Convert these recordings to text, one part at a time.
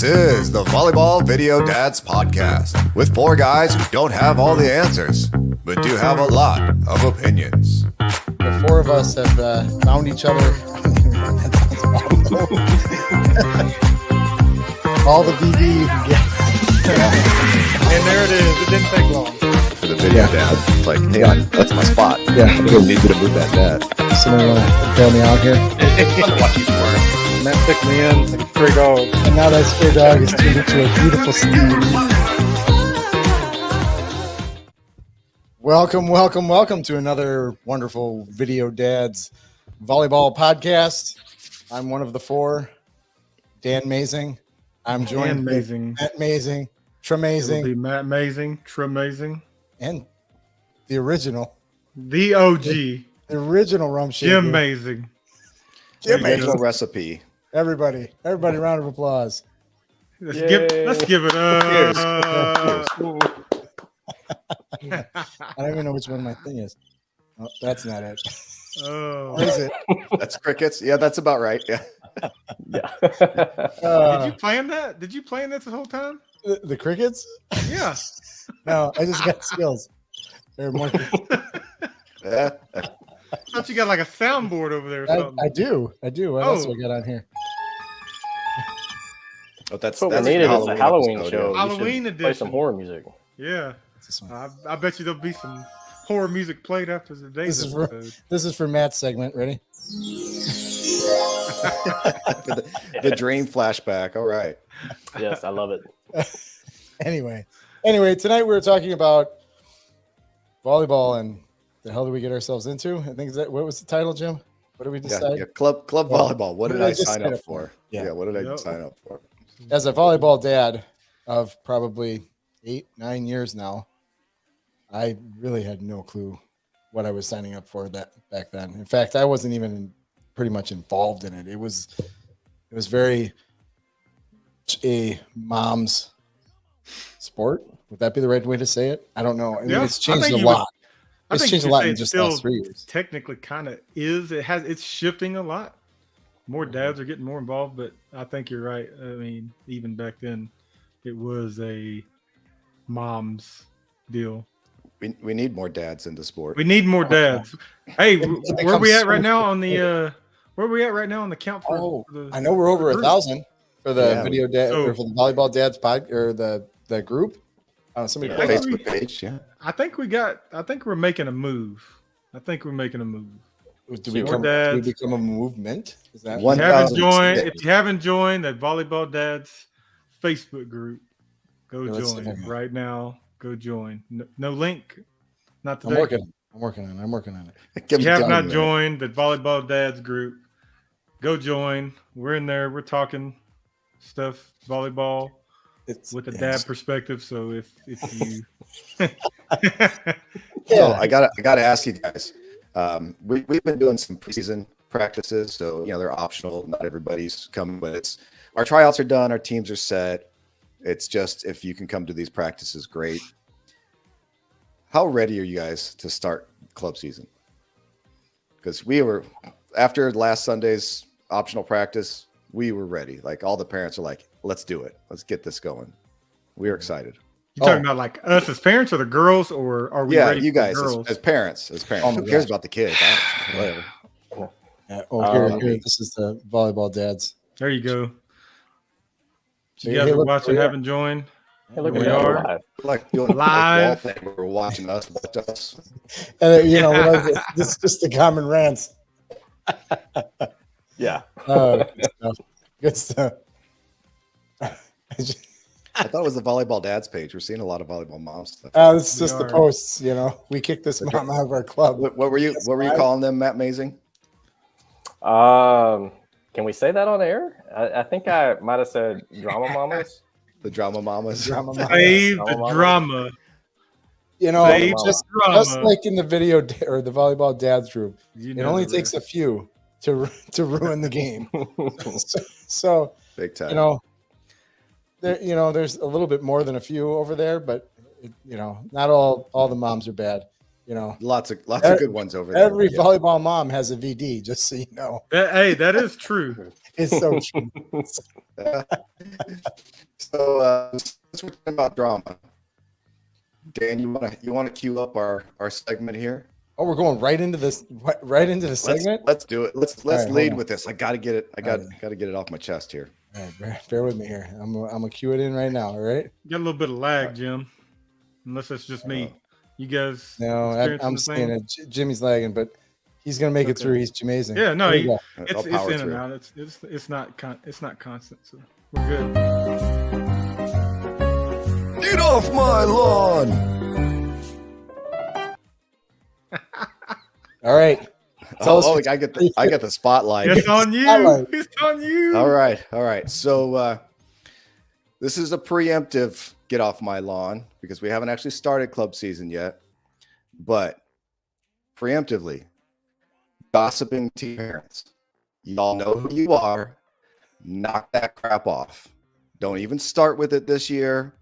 This is the Volleyball Video Dads Podcast with four guys who don't have all the answers, but do have a lot of opinions. The four of us have found each other. All the BB you can get. And there it is. It didn't take long. For the video dad, it's like, hey, that's my spot. Yeah. I don't need you to move that net. Somebody want to bail me out here? It's fun to watch you squirt. Matt took me in like a stray dog. And now that stray dog is turned into a beautiful steed. Welcome to another wonderful Video Dads Volleyball Podcast. I'm one of the four, Dan Mazing. I'm joined by Matt Mazing, Tremazing. Matt Mazing, Tremazing. And the original. The OG. The original rum shaker. Jim Mazing. Jim Original Mazing. Recipe. Everybody, round of applause. Let's give it up. I don't even know which one my thing is. Oh, that's not it. Oh. What is it? That's crickets. Yeah, that's about right. Yeah. Did you plan that? Did you plan that the whole time? The crickets? Yeah. No, I just got skills. They're more. Yeah. I thought you got like a soundboard over there or something. I do. What else do I got on here? Oh, that's what we needed. It's a Halloween episode, show. yeah. Halloween Play edition. some horror music. Yeah. This one. I bet you there'll be some horror music played after today's episode. This is for Matt's segment. Ready? the dream flashback. All right. Yes, I love it. Anyway, tonight we're talking about volleyball and the hell did we get ourselves into? I think what was the title, Jim? What did we decide? Yeah. Club volleyball. What did I just sign sign up up for? for? Yeah. Yeah. What did I sign up for? As a volleyball dad of probably 8-9 years now, I really had no clue what I was signing up for back then. In fact, I wasn't even pretty much involved in it. It was very a mom's sport. Would that be the right way to say it? I don't know. I mean, it's changed a lot. It's changed a lot in just the last 3 years. Technically, kind of is. It's shifting a lot. More dads are getting more involved, but I think you're right. I mean, even back then, it was a mom's deal. We need more dads in the sport. We need more dads. Hey, where are we at right now on the? Where are we at right now on the count for? I know we're over 1,000 for the video dad So- or for the volleyball dads pod or the group. Somebody Yeah, posted. Facebook page. Yeah. I think we're making a move. Did we More dads. become a movement? Is that If you haven't 1,000 if you haven't joined that Volleyball Dads Facebook group, go Yeah, let's see if I join can. right now. Go join. No link. Not I'm today. working on it. Give If you me have time not a minute. joined the Volleyball Dads group, go join. We're in there. We're talking stuff volleyball with a dad perspective. So if you So I gotta ask you guys. We've been doing some preseason practices, so they're optional. Not everybody's coming, but our tryouts are done. Our teams are set. It's just if you can come to these practices, great. How ready are you guys to start club season? Because we were after last Sunday's optional practice, we were ready. Like all the parents are like, "Let's do it. Let's get this going." We are excited. you talking about like us as parents or the girls, or are we Yeah, ready you for guys the girls? as parents. Oh my Who cares gosh. about the kids? Whatever. Here, this is the volleyball dads. There you go. You Hey, guys are look, watching, yeah. haven't joined. Hey, look We at that. are. We're live. Like doing Live. a wall thing. We're watching us. Watch us. And this is just the common rants. Yeah. Oh, good stuff. I thought it was the volleyball dads page. We're seeing a lot of volleyball moms stuff. It's just the are. posts. We kicked this mom out of our club. What were you calling them, Matt Mazing? Can we say that on air? I think I might have said drama mamas. The drama mamas. Drama mom. Save Drama the mama. drama. Save Just just drama. like in the video or the volleyball dads group, You it know only the takes a rest. few to ruin the game. so Big time. there's a little bit more than a few over there, but not all the moms are bad. Lots of good ones over there. Every Yeah. volleyball mom has a VD, just so you know. Hey, that is true. It's so true. So since we're talking about drama, Dan, you wanna cue up our segment here? Oh, we're going right into this, right into the segment. Let's do it. Let's right, hold lead on. with this. I got to get it. I got right. to get it off my chest here. All right, bear with me here. I'm gonna cue it in right now. All right. Got a little bit of lag, Jim. Unless that's just me. You guys No, experiencing I'm the saying same? it. Jimmy's lagging, but he's gonna make it Okay. through. He's amazing. Yeah, no, There you go. it's I'll it's power in and through. out. It's not constant. So we're good. Get off my lawn! All right. Tell us what I get the spotlight. It's on you. Spotlight. It's on you. All right. So this is a preemptive get off my lawn because we haven't actually started club season yet. But preemptively, gossiping to parents. Y'all know who you are. Knock that crap off. Don't even start with it this year.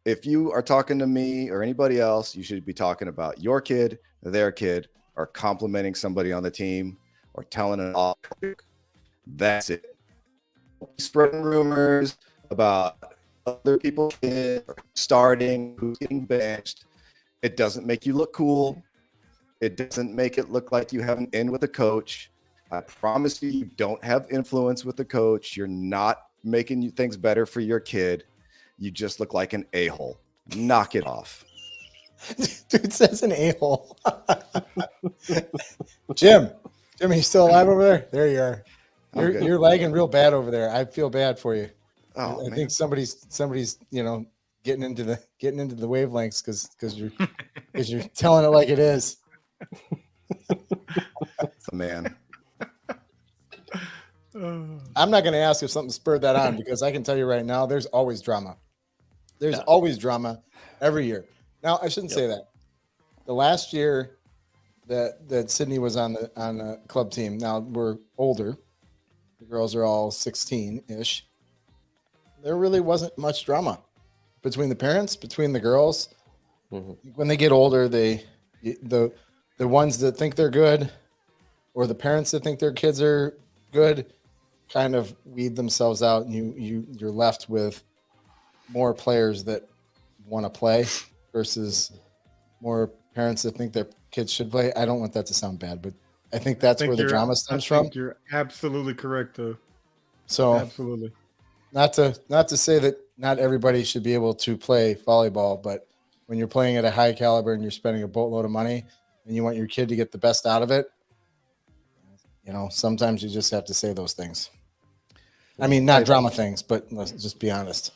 If you are talking to me or anybody else, you should be talking about your kid, their kid, or complimenting somebody on the team or telling an off joke. That's it. Spreading rumors about other people's kids starting, who's getting benched. It doesn't make you look cool. It doesn't make it look like you have an in with a coach. I promise you, you don't have influence with the coach. You're not making things better for your kid. You just look like an a-hole. Knock it off. Dude says an a-hole. Jim, are you still alive over there? There you are. You're lagging real bad over there. I feel bad for you. Oh, I think somebody's getting into the wavelengths because you're telling it like it is. it's a man. I'm not going to ask if something spurred that on because I can tell you right now, there's always drama. There's always drama every year. Now, I shouldn't say that. The last year that Sydney was on the club team, now we're older. The girls are all 16-ish. There really wasn't much drama between the parents, between the girls. Mm-hmm. When they get older, the ones that think they're good or the parents that think their kids are good kind of weed themselves out, and you're left with more players that want to play versus more parents that think their kids should play. I don't want that to sound bad, but I think that's where the drama stems from. You're absolutely correct, though. So absolutely. Not to say that not everybody should be able to play volleyball, but when you're playing at a high caliber and you're spending a boatload of money and you want your kid to get the best out of it, sometimes you just have to say those things. I mean, not drama things, but let's just be honest.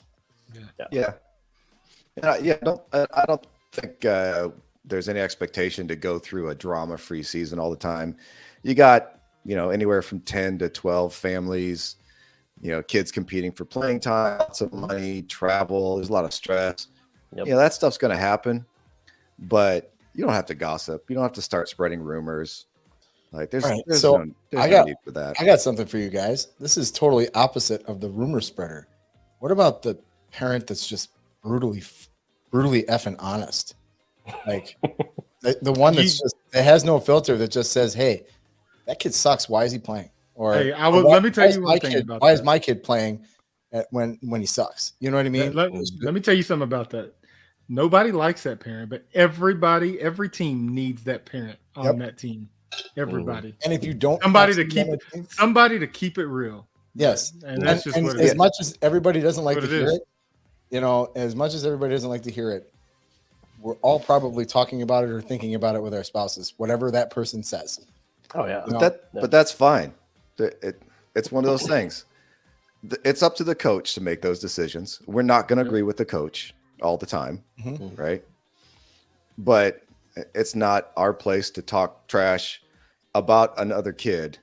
Yeah. I don't think there's any expectation to go through a drama-free season all the time. You got, anywhere from 10 to 12 families, kids competing for playing time, lots of money, travel. There's a lot of stress. Yep. That stuff's going to happen, but you don't have to gossip. You don't have to start spreading rumors. Like there's no need for that. I got something for you guys. This is totally opposite of the rumor spreader. What about the parent that's just brutally effing honest? Like the one that has no filter, that just says, "Hey, that kid sucks. Why is he playing?" Or hey, let me tell you one thing about why is my kid playing when he sucks? You know what I mean? Let me tell you something about that. Nobody likes that parent, but every team needs that parent on that team. Everybody. And if you don't, somebody to keep it real. Yes, and that's just what it is. As much as everybody doesn't like to hear it, as much as everybody doesn't like to hear it, we're all probably talking about it or thinking about it with our spouses, whatever that person says. Oh yeah, but that's fine. It's one of those things. It's up to the coach to make those decisions. We're not going to agree with the coach all the time, right? But it's not our place to talk trash about another kid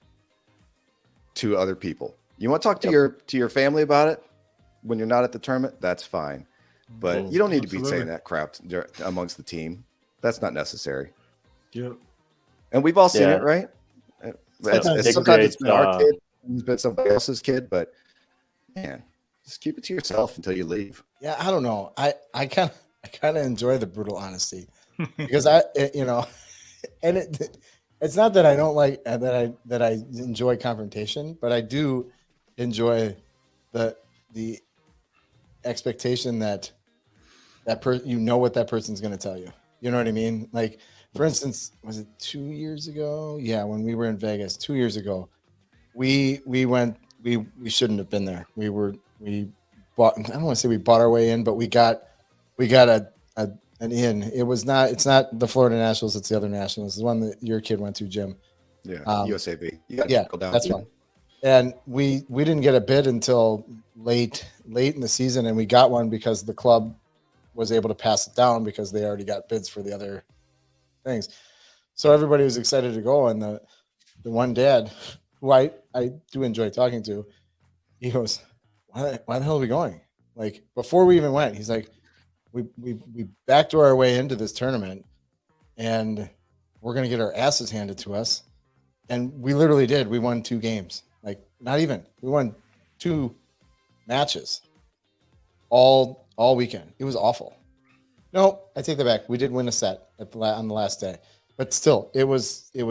to other people. You want to talk to your family about it when you're not at the tournament? That's fine. But you don't need to be saying that crap amongst the team. That's not necessary. Yep. And we've all seen it, right? Sometimes it's been our kid, it's been somebody else's kid, but man, just keep it to yourself until you leave. Yeah, I don't know. I kind of enjoy the brutal honesty because and it's not that I don't like that I enjoy confrontation, but I do enjoy the expectation that you know what that person's going to tell you. You know what I mean? Like, for instance, was it 2 years ago? Yeah, when we were in Vegas 2 years ago, we shouldn't have been there. We bought. I don't want to say we bought our way in, but we got an in. It's not the Florida Nationals. It's the other Nationals. The one that your kid went to, Jim. Yeah, USAB. You got to Yeah, go down. that's one. And we didn't get a bid until late in the season, and we got one because the club was able to pass it down because they already got bids for the other things. So everybody was excited to go, and the one dad, who I do enjoy talking to, he goes, why the hell are we going? Like, before we even went, he's like, we backdoor our way into this tournament, and we're going to get our asses handed to us. And we literally did. We won 2 games. Like, not even. We won 2 matches all weekend. It was awful. No, I take that back. We did win a set on the last day. But still, it was the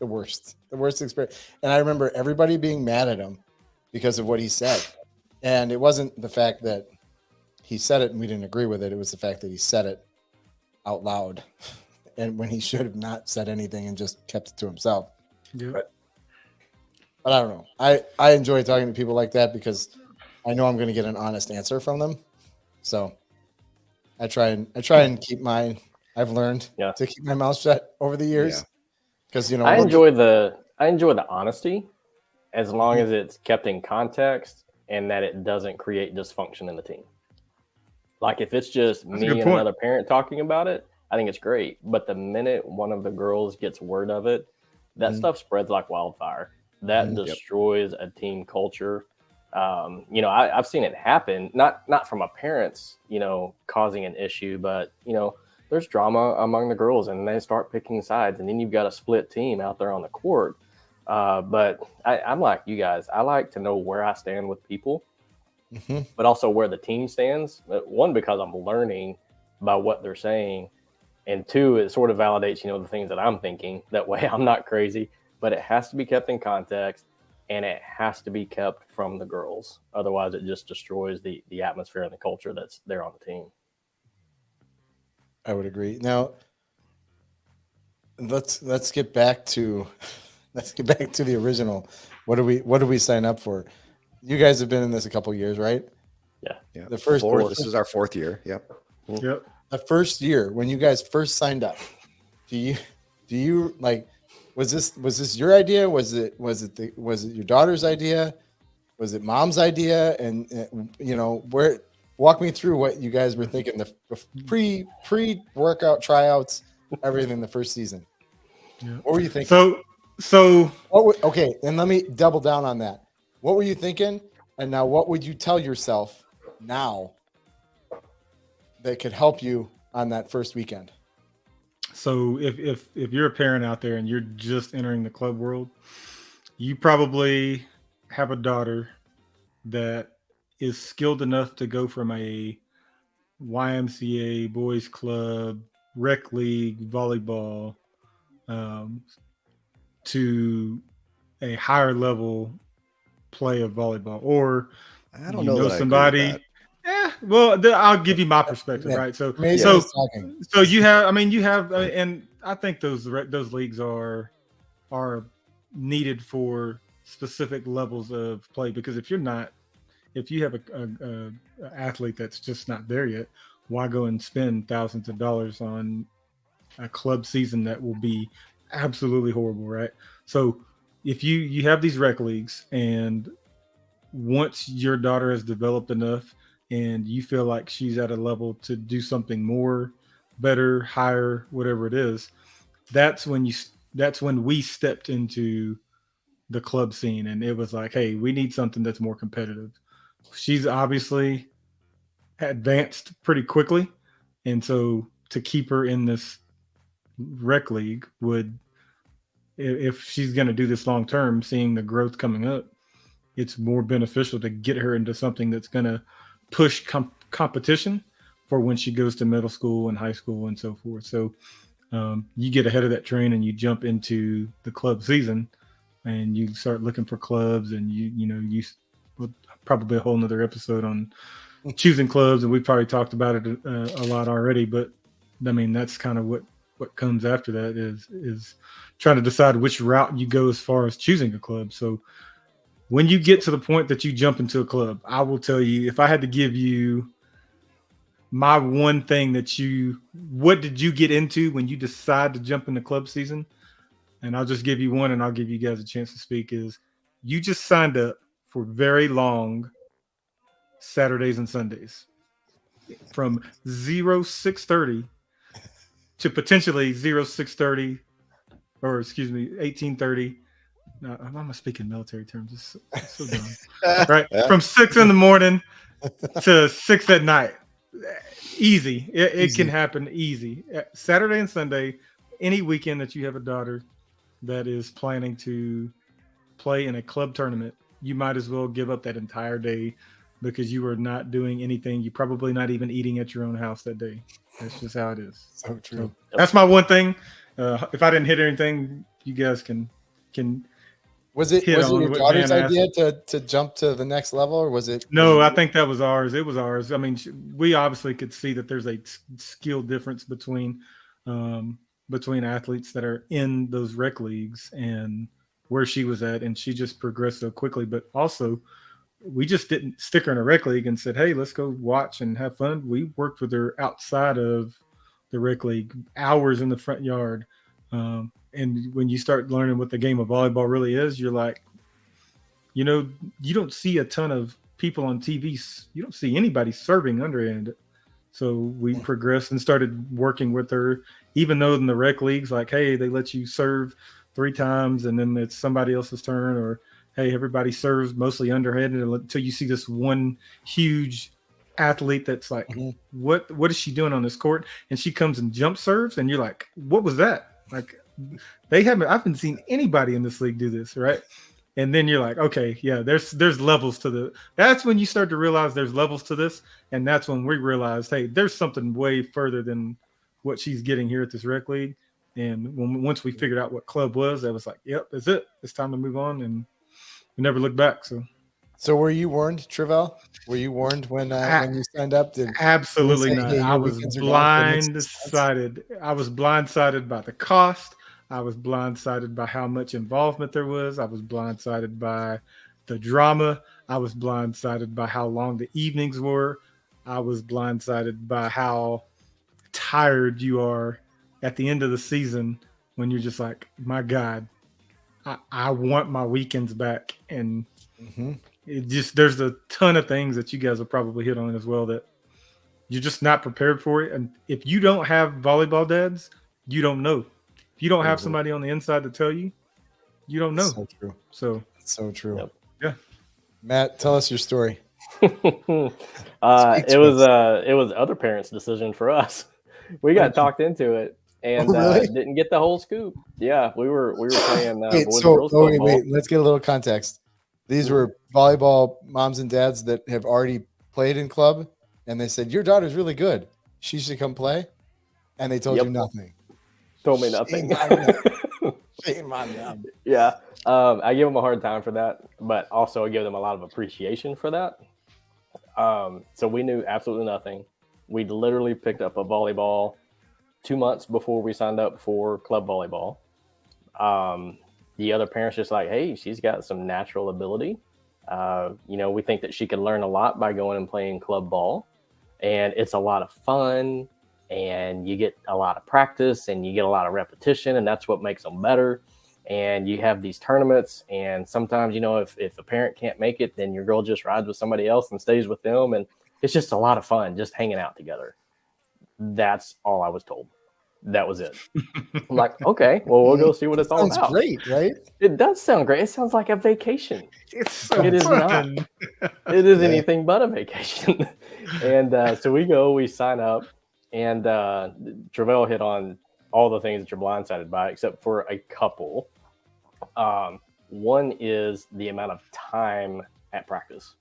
worst experience. And I remember everybody being mad at him because of what he said. And it wasn't the fact that he said it and we didn't agree with it. It was the fact that he said it out loud, and when he should have not said anything and just kept it to himself. Yeah. But I don't know. I enjoy talking to people like that because I know I'm going to get an honest answer from them. So I try and keep I've learned to keep my mouth shut over the years because, you know, I enjoy the honesty as long as it's kept in context and that it doesn't create dysfunction in the team. Like, if it's just me and another parent talking about it, I think it's great. But the minute one of the girls gets word of it, that stuff spreads like wildfire. That destroys a team culture. You know, I've seen it happen, not from a parent's, you know, causing an issue, but, you know, there's drama among the girls and they start picking sides, and then you've got a split team out there on the court. But I'm like you guys. I like to know where I stand with people, but also where the team stands. One, because I'm learning by what they're saying, and 2, it sort of validates, you know, the things that I'm thinking. That way I'm not crazy, but it has to be kept in context and it has to be kept from the girls. Otherwise it just destroys the atmosphere and the culture that's there on the team. I would agree. Now let's get back to the original. What do we sign up for? You guys have been in this a couple of years, right? Yeah. The first this is our 4th year. Yep. The first year when you guys first signed up, do you like, was this your idea? Was it your daughter's idea? Was it mom's idea? And you know, walk me through what you guys were thinking the pre-workout tryouts, everything the first season. Yeah. What were you thinking? So okay, and let me double down on that. What were you thinking? And now what would you tell yourself now that could help you on that first weekend? So if you're a parent out there and you're just entering the club world, you probably have a daughter that is skilled enough to go from a YMCA, boys club, rec league, volleyball, to a higher level play of volleyball. Or I don't know that somebody. I agree with that. Well, I'll give you my perspective, right? So you have, and I think those leagues are needed for specific levels of play, because if you have a athlete that's just not there yet, why go and spend thousands of dollars on a club season that will be absolutely horrible, right? So if you have these rec leagues, and once your daughter has developed enough and you feel like she's at a level to do something more, better, higher, whatever it is, that's when we stepped into the club scene, and it was like, hey, we need something that's more competitive. She's obviously advanced pretty quickly, and so to keep her in this rec league would, if she's going to do this long term, seeing the growth coming up, it's more beneficial to get her into something that's going to push competition for when she goes to middle school and high school and so forth. So you get ahead of that train and you jump into the club season, and you start looking for clubs, and you probably a whole nother episode on choosing clubs, and we've probably talked about it a lot already. But I mean, that's kind of what comes after that is trying to decide which route you go as far as choosing a club. So when you get to the point that you jump into a club, I will tell you, if I had to give you my one thing what did you get into when you decide to jump into club season? And I'll just give you one, and I'll give you guys a chance to speak, is you just signed up for very long Saturdays and Sundays from 06:30 to potentially 06:30, or excuse me, 18:30. No, I'm speaking military terms. It's so dumb. Right? Yeah. From 6 in the morning to 6 at night. Easy. It can happen easy. Saturday and Sunday, any weekend that you have a daughter that is planning to play in a club tournament, you might as well give up that entire day, because you are not doing anything. You're probably not even eating at your own house that day. That's just how it is. So true. So that's my one thing. If I didn't hit anything, you guys can. Was it hit on your what daughter's Van asked. idea to jump to the next level, or was it? No, I think that was ours. It was ours. I mean, we obviously could see that there's a skill difference between athletes that are in those rec leagues and where she was at, and she just progressed so quickly. But also, we just didn't stick her in a rec league and said, "Hey, let's go watch and have fun." We worked with her outside of the rec league, hours in the front yard. And when you start learning what the game of volleyball really is, you're like, you don't see a ton of people on TV. You don't see anybody serving underhand. So we progressed and started working with her, even though in the rec leagues, like, hey, they let you serve 3 times and then it's somebody else's turn, or hey, everybody serves mostly underhanded until you see this one huge athlete that's like, what is she doing on this court? And she comes and jump serves, and you're like, what was that? Like, I haven't seen anybody in this league do this, right? And then you're like, okay, yeah, there's levels to that's when you start to realize there's levels to this. And that's when we realized, hey, there's something way further than what she's getting here at this rec league. And once we figured out what club was, that was like, yep, that's it. It's time to move on. And we never looked back. So were you warned, Travell? Were you warned when you signed up? Absolutely not. Hey, I was blindsided. I was blindsided by the cost. I was blindsided by how much involvement there was. I was blindsided by the drama. I was blindsided by how long the evenings were. I was blindsided by how tired you are at the end of the season when you're just like, my God, I want my weekends back. And there's a ton of things that you guys will probably hit on as well that you're just not prepared for it. And if you don't have volleyball dads, you don't know. If you don't have somebody on the inside to tell you, you don't know. So true. So true. Yep. Yeah. Matt, tell us your story. It was other parents' decision for us. We got talked into it and didn't get the whole scoop. Yeah, we were playing boys and girls football. Wait, let's get a little context. These were volleyball moms and dads that have already played in club, and they said, your daughter's really good. She should come play. And they told you nothing. Told me nothing. Shame on them. Yeah. I give them a hard time for that, but also I give them a lot of appreciation for that. So we knew absolutely nothing. We literally picked up a volleyball 2 months before we signed up for club volleyball. The other parents just like, hey, she's got some natural ability. We think that she can learn a lot by going and playing club ball, and it's a lot of fun, and you get a lot of practice and you get a lot of repetition, and that's what makes them better. And you have these tournaments, and sometimes, if a parent can't make it, then your girl just rides with somebody else and stays with them. And it's just a lot of fun just hanging out together. That's all I was told. That was it. I'm like, okay, well, we'll go see what it's all about. Sounds great, right? It does sound great. It sounds like a vacation. It's so It is fun. not. It is anything but a vacation. And so we sign up, and Travell hit on all the things that you're blindsided by, except for a couple. One is the amount of time at practice.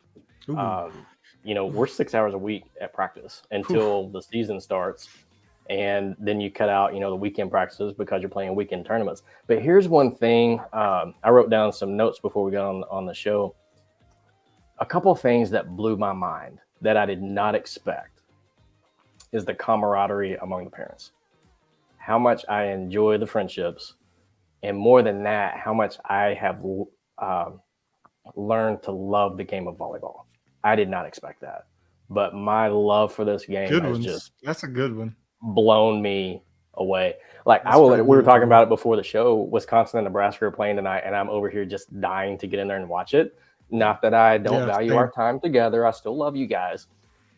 We're 6 hours a week at practice until the season starts. And then you cut out, the weekend practices because you're playing weekend tournaments. But here's one thing. I wrote down some notes before we got on the show. a couple of things that blew my mind that I did not expect is the camaraderie among the parents. How much I enjoy the friendships, and more than that, how much I have learned to love the game of volleyball. I did not expect that, but my love for this game has just that's a good one. blown me away. Like That's we were talking about it before the show. Wisconsin and Nebraska are playing tonight, and I'm over here just dying to get in there and watch it. Not that I don't value our time together. I still love you guys,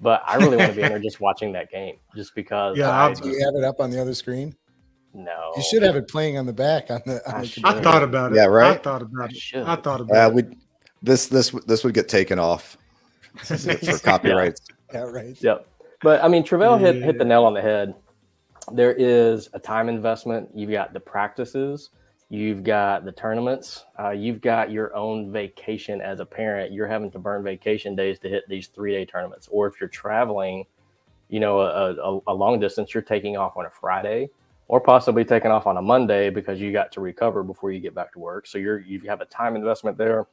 but I really want to be in there just watching that game, just because. Yeah, do you have it up on the other screen? No, you should have it playing on the back on the. I thought about it. Yeah, right. I thought about it. This would get taken off for copyrights. Yeah, right. Yep. But I mean, Travell hit the nail on the head. There is a time investment. You've got the practices. You've got the tournaments. You've got your own vacation as a parent. You're having to burn vacation days to hit these 3-day tournaments. Or if you're traveling, a long distance, you're taking off on a Friday or possibly taking off on a Monday because you got to recover before you get back to work. So you have a time investment there.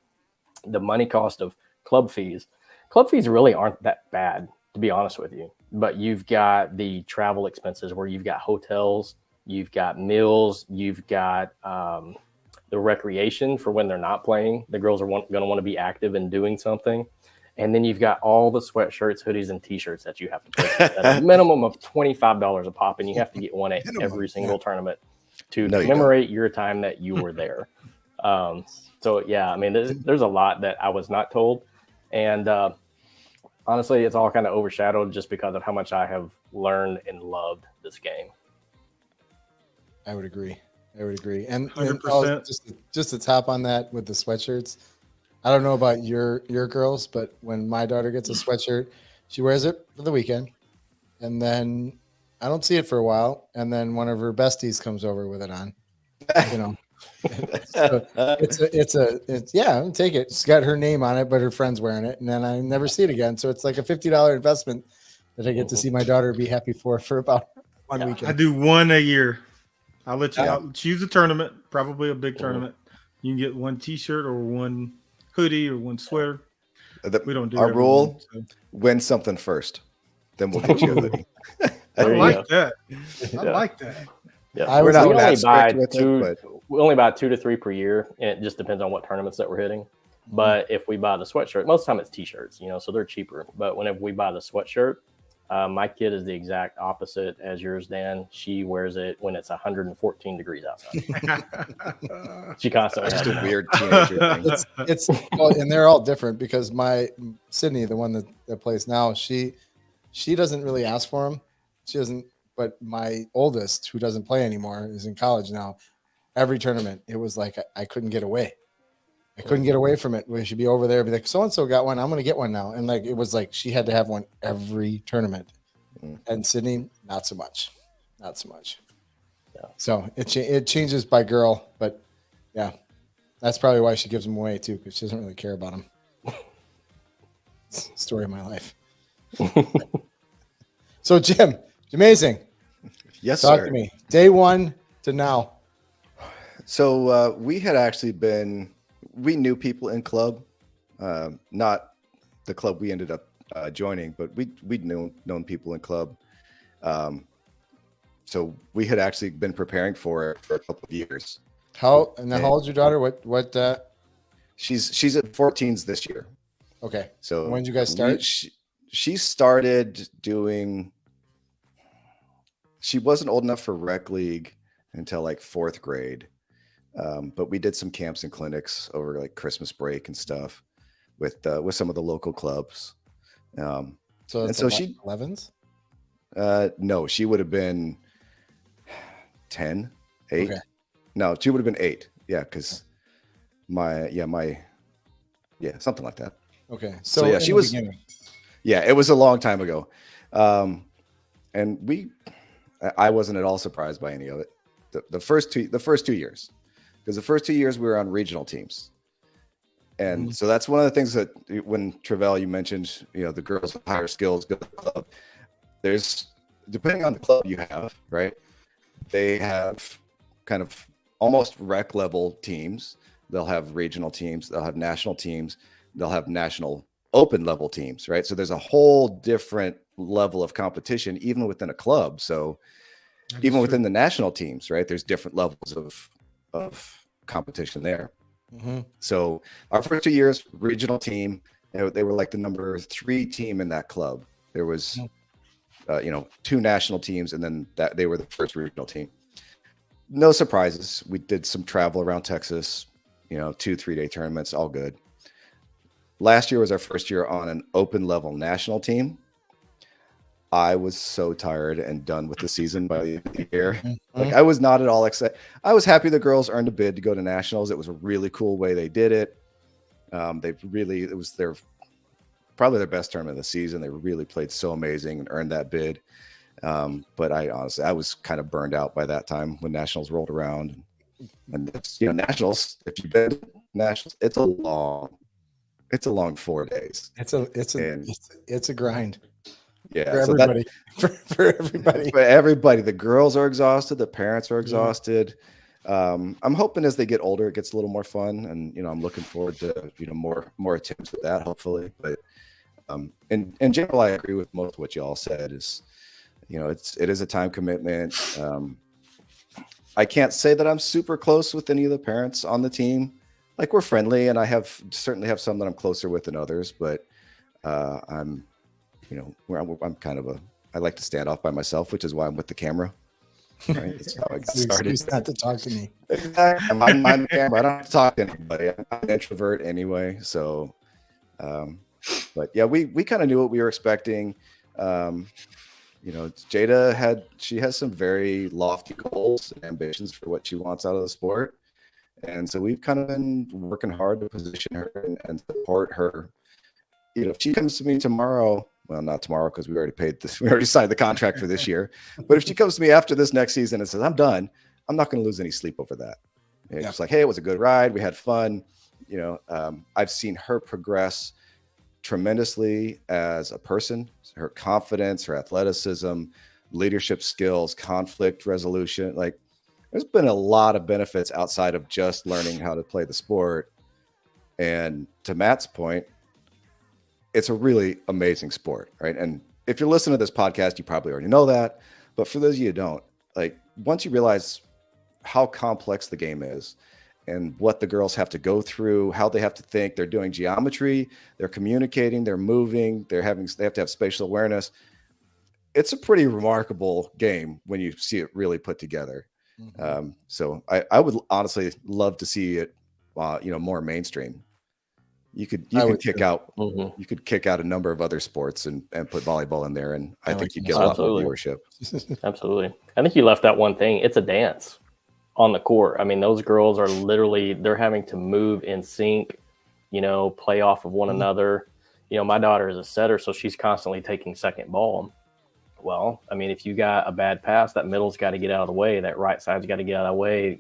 The money cost of club fees. Club fees really aren't that bad, to be honest with you. But you've got the travel expenses where you've got hotels, you've got meals, you've got the recreation for when they're not playing. The girls are going to want to be active and doing something. And then you've got all the sweatshirts, hoodies, and T-shirts that you have to purchase at a minimum of $25 a pop, and you have to get one at every single tournament to commemorate your time that you were there. So, yeah, I mean, there's a lot that I was not told. And honestly, it's all kind of overshadowed just because of how much I have learned and loved this game. I would agree. And just to top on that with the sweatshirts, I don't know about your girls, but when my daughter gets a sweatshirt, she wears it for the weekend, and then I don't see it for a while, and then one of her besties comes over with it on. So it's take it. It's got her name on it, but her friend's wearing it, and then I never see it again. So it's like a $50 investment that I get to see my daughter be happy for about one weekend. I do one a year. I'll let you I'll choose a tournament, probably a big tournament. You can get one T-shirt or one hoodie or one sweater. We don't do our rule. So. Win something first, then we'll get you a hoodie. I like that. I like that. Yeah, we only buy 2 to 3 per year, and it just depends on what tournaments that we're hitting. But if we buy the sweatshirt, most of the time it's T-shirts, so they're cheaper. But whenever we buy the sweatshirt, my kid is the exact opposite as yours, Dan. She wears it when it's 114 degrees outside. She constantly has a weird teenager thing. And they're all different because my Sydney, the one that plays now, she doesn't really ask for them. She doesn't. But my oldest, who doesn't play anymore, is in college now. Every tournament, it was like I couldn't get away. I couldn't get away from it. We should be over there, be like, so and so got one. I'm going to get one now. And like it was like she had to have one every tournament. And Sydney, not so much. Yeah. So it changes by girl, but yeah, that's probably why she gives them away too, because she doesn't really care about them. Story of my life. So Jim, amazing. Yes, Talk sir. to me. Day one to now. So we had actually we knew people in club, not the club we ended up joining, but we'd known people in club. So we had actually been preparing for it for a couple of years. How old's your daughter? What? She's at 14s this year. Okay. So when did you guys start? She started doing. She wasn't old enough for rec league until like 4th grade. But we did some camps and clinics over like Christmas break and stuff with some of the local clubs. So she 11s? No, she would have been 10, 8. Okay. No, she would have been 8. Yeah, because something like that. Okay. So yeah, she was beginning. Yeah, it was a long time ago. And I wasn't at all surprised by any of it. The first 2 years, because the first 2 years we were on regional teams, and so that's one of the things that when Travell, you mentioned, the girls with higher skills go to the club. There's, depending on the club you have, right? They have kind of almost rec level teams. They'll have regional teams. They'll have national teams. They'll have national open level teams, right? So there's a whole different level of competition, even within a club. So even within the national teams, right? There's different levels of competition there. Mm-hmm. So our first 2 years, regional team, they were like the number 3 team in that club. There was, 2 national teams, and then that they were the first regional team. No surprises. We did some travel around Texas, 2-3 day tournaments, all good. Last year was our first year on an open level national team. I was so tired and done with the season by the end of the year. Mm-hmm. Like, I was not at all excited. I was happy the girls earned a bid to go to nationals. It was a really cool way they did it. It was probably their best tournament of the season. They really played so amazing and earned that bid. But I was kind of burned out by that time when nationals rolled around. And nationals, if you've been to nationals, it's a long 4 days. It's a grind. Yeah, for everybody. For everybody. For everybody, the girls are exhausted, the parents are exhausted. I'm hoping as they get older, it gets a little more fun, and I'm looking forward to more attempts at that, hopefully. But in general, I agree with most of what you all said. Is it is a time commitment. I can't say that I'm super close with any of the parents on the team. Like, we're friendly, and I certainly have some that I'm closer with than others, but I'm kind of I like to stand off by myself, which is why I'm with the camera. Right? That's how I got started. Excuse not to talk to me. Exactly. I'm on the camera. I don't have to talk to anybody. I'm an introvert anyway. So, but yeah, we kind of knew what we were expecting. Jada has some very lofty goals and ambitions for what she wants out of the sport. And so we've kind of been working hard to position her and support her. If she comes to me tomorrow, well, not tomorrow, because we already signed the contract for this year. But if she comes to me after this next season and says, I'm done, I'm not going to lose any sleep over that. It's like, hey, it was a good ride. We had fun. I've seen her progress tremendously as a person, her confidence, her athleticism, leadership skills, conflict resolution. Like, there's been a lot of benefits outside of just learning how to play the sport. And to Matt's point, it's a really amazing sport, right? And if you're listening to this podcast, you probably already know that. But for those of you who don't, like, once you realize how complex the game is and what the girls have to go through, how they have to think, they're doing geometry, they're communicating, they're moving, they have to have spatial awareness. It's a pretty remarkable game when you see it really put together. Mm-hmm. So I would honestly love to see it, more mainstream. You could kick out a number of other sports and put volleyball in there, and I think you'd get a lot more viewership. Absolutely. I think you left out one thing. It's a dance on the court. I mean, those girls are they're having to move in sync, play off of one another. My daughter is a setter, so she's constantly taking second ball. Well, I mean, if you got a bad pass, that middle's got to get out of the way. That right side's got to get out of the way.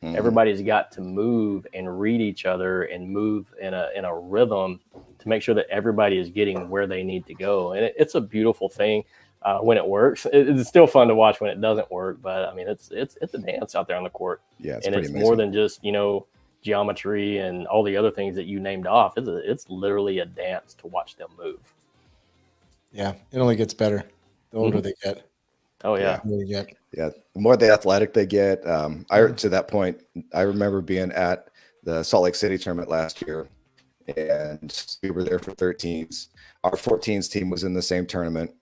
Everybody's got to move and read each other and move in a rhythm to make sure that everybody is getting where they need to go. And it's a beautiful thing when it works. It's still fun to watch when it doesn't work, but I mean, it's a dance out there on the court. Yeah, it's amazing. More than just geometry and all the other things that you named off. It's literally a dance to watch them move. Yeah, it only gets better the older they get. Oh yeah. Yeah. The more the athletic they get. To that point, I remember being at the Salt Lake City tournament last year, and we were there for 13s. Our 14s team was in the same tournament,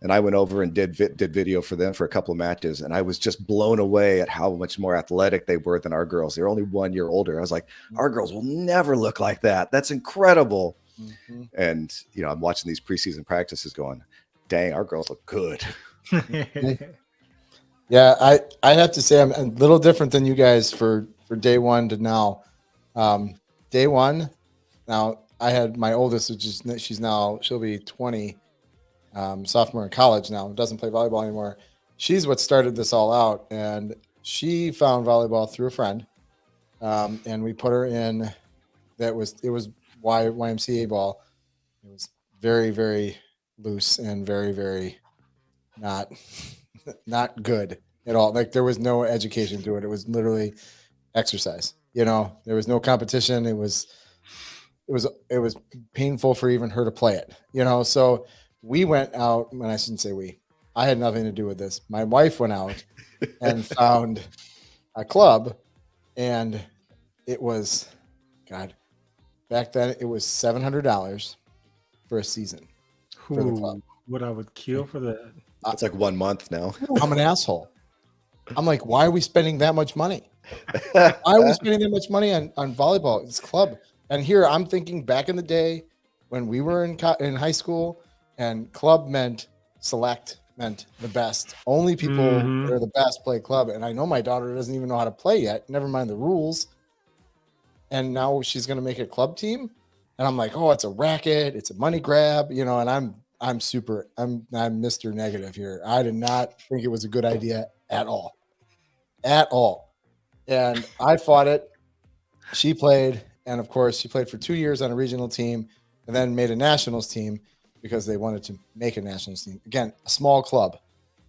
and I went over and did video for them for a couple of matches, and I was just blown away at how much more athletic they were than our girls. They're only 1 year older. I was like, our girls will never look like that. That's incredible. Mm-hmm. And I'm watching these preseason practices going, dang, our girls look good. Yeah, I have to say I'm a little different than you guys for day one to now. Day one, now I had my oldest, she'll be 20, sophomore in college now, doesn't play volleyball anymore. She's what started this all out, and she found volleyball through a friend, and we put her in. It was YMCA ball. It was very, very loose and very, very not good at all. Like, there was no education to it. It was literally exercise. There was no competition. It was it was painful for even her to play it, so we went out, and I shouldn't say I had nothing to do with this. My wife went out and found a club, and it was, God, back then it was $700 for a season for the club. What I would kill for that. It's like 1 month now. I'm an asshole. I'm like, why are we spending that much money? Why are we spending that much money on volleyball? It's club. And here I'm thinking back in the day when we were in high school, and club meant select, meant the best. Only people that are the best play club. And I know my daughter doesn't even know how to play yet, never mind the rules. And now she's going to make a club team. And I'm like, oh, it's a racket. It's a money grab, and I'm Mr. Negative here. I did not think it was a good idea at all. And I fought it. She played. And of course, she played for 2 years on a regional team and then made a nationals team because they wanted to make a nationals team. Again, a small club.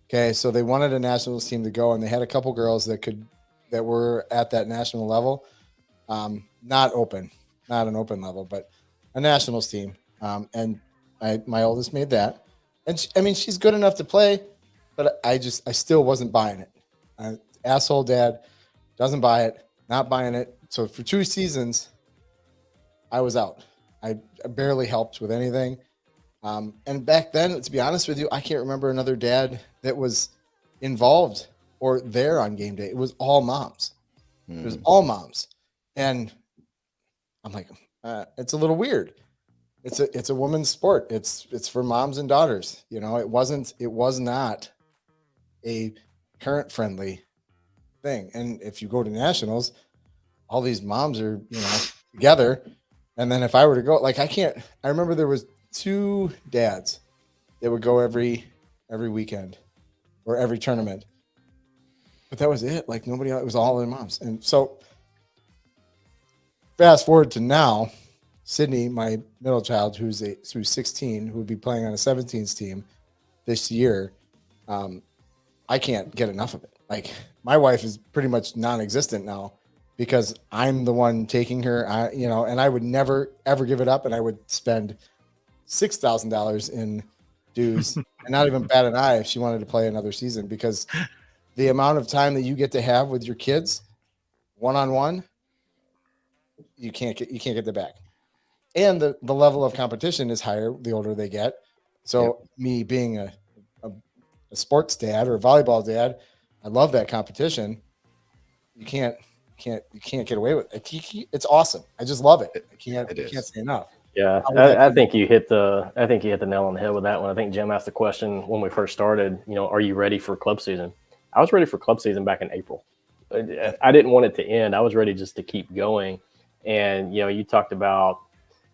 Okay. So they wanted a nationals team to go, and they had a couple girls that were at that national level. Not an open level, but a nationals team. And my oldest made that. And she's good enough to play, but I still wasn't buying it. Asshole dad doesn't buy it, not buying it. So for 2 seasons, I was out. I barely helped with anything. And back then, to be honest with you, I can't remember another dad that was involved or there on game day. It was all moms. It was all moms. And I'm like, it's a little weird. It's a woman's sport. It's for moms and daughters. It was not a parent friendly thing. And if you go to nationals, all these moms are, together. And then if I were to go, I remember there was 2 dads that would go every weekend or every tournament, but that was it. Like nobody else, it was all their moms. And so fast forward to now, Sydney, my middle child, who's 16, who would be playing on a 17s team this year. I can't get enough of it. Like my wife is pretty much non-existent now because I'm the one taking her, and I would never, ever give it up. And I would spend $6,000 in dues and not even bat an eye if she wanted to play another season, because the amount of time that you get to have with your kids one-on-one, you can't get that back. And the level of competition is higher the older they get. So me being a sports dad or a volleyball dad, I love that competition. You can't get away with it. It's awesome. I just love it. I can't say enough. Yeah, I think you hit the nail on the head with that one. I think Jim asked the question when we first started, are you ready for club season? I was ready for club season back in April. I didn't want it to end. I was ready just to keep going. And, you talked about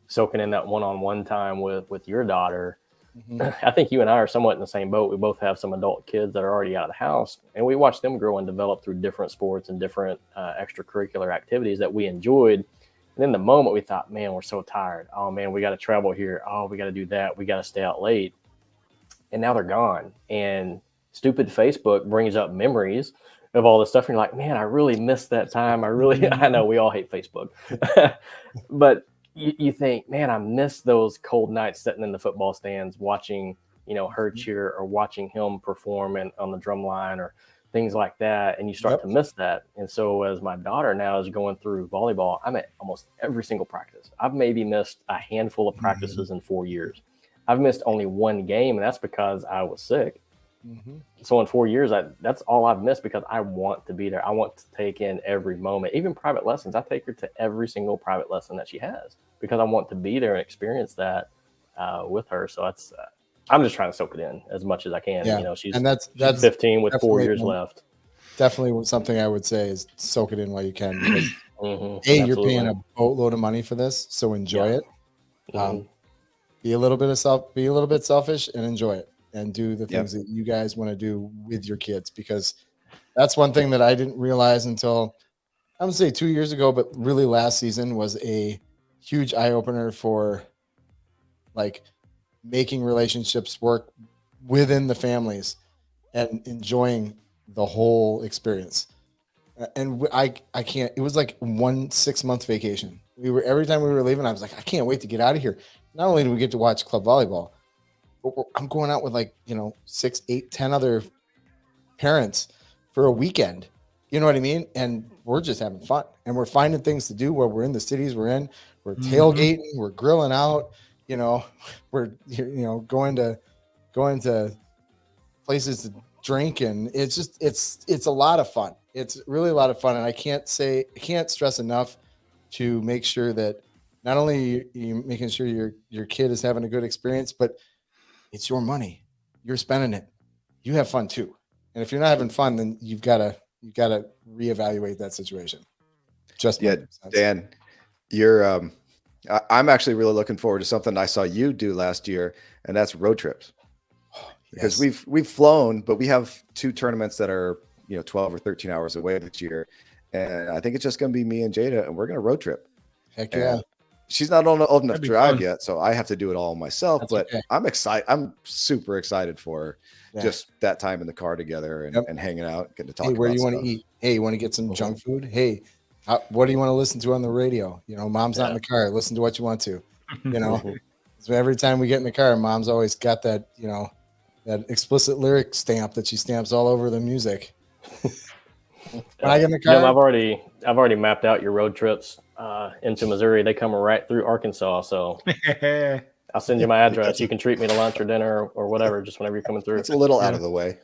soaking in that one-on-one time with your daughter. Mm-hmm. I think you and I are somewhat in the same boat. We both have some adult kids that are already out of the house, and we watched them grow and develop through different sports and different extracurricular activities that we enjoyed. And in the moment, we thought, man, we're so tired. Oh, man, we got to travel here. Oh, we got to do that. We got to stay out late. And now they're gone. And stupid Facebook brings up memories of all this stuff. And you're like, man, I really missed that time. I know we all hate Facebook. But you think, man, I miss those cold nights sitting in the football stands watching, her cheer or watching him perform on the drum line or things like that. And you start to miss that. And so as my daughter now is going through volleyball, I'm at almost every single practice. I've maybe missed a handful of practices in 4 years. I've missed only 1 game, and that's because I was sick. Mm-hmm. So in 4 years, that's all I've missed because I want to be there. I want to take in every moment, even private lessons. I take her to every single private lesson that she has because I want to be there and experience that with her. So that's I'm just trying to soak it in as much as I can. Yeah. She's 15 with 4 years left. Definitely something I would say is soak it in while you can. Mm-hmm. You're paying a boatload of money for this, so enjoy it. Mm-hmm. Be a little bit selfish and enjoy it. And do the things that you guys want to do with your kids, because that's one thing that I didn't realize until I would say 2 years ago, but really last season was a huge eye opener for like making relationships work within the families and enjoying the whole experience. And I can't, it was like 1 6-month vacation. It every time we were leaving, I was like, I can't wait to get out of here. Not only do we get to watch club volleyball, but I'm going out with 6, 8, 10 other parents for a weekend. You know what I mean? And we're just having fun, and we're finding things to do where we're in the cities we're in. We're tailgating, we're grilling out. We're going to places to drink, and it's a lot of fun. It's really a lot of fun, and I can't stress enough to make sure that not only you making sure your kid is having a good experience, but it's your money. You're spending it. You have fun too. And if you're not having fun, then you've got to reevaluate that situation. Dan, you're I'm actually really looking forward to something I saw you do last year, and that's road trips. Because we've flown, but we have 2 tournaments that are 12 or 13 hours away this year, and I think it's just going to be me and Jada, and we're going to road trip. Heck yeah! And she's not old enough to drive fun. yet, so I have to do it all myself. That's but okay. I'm excited. I'm super excited for just that time in the car together and hanging out, getting to talk. Hey, where about do you want stuff. to eat? Hey, you want to get some junk food? Hey, what do you want to listen to on the radio? Mom's not in the car. Listen to what you want to. So every time we get in the car, Mom's always got that that explicit lyric stamp that she stamps all over the music. When I get in the car, Jim, I've already mapped out your road trips into Missouri. They come right through Arkansas, so I'll send you my address. You can treat me to lunch or dinner or whatever, just whenever you're coming through. It's a little out of the way.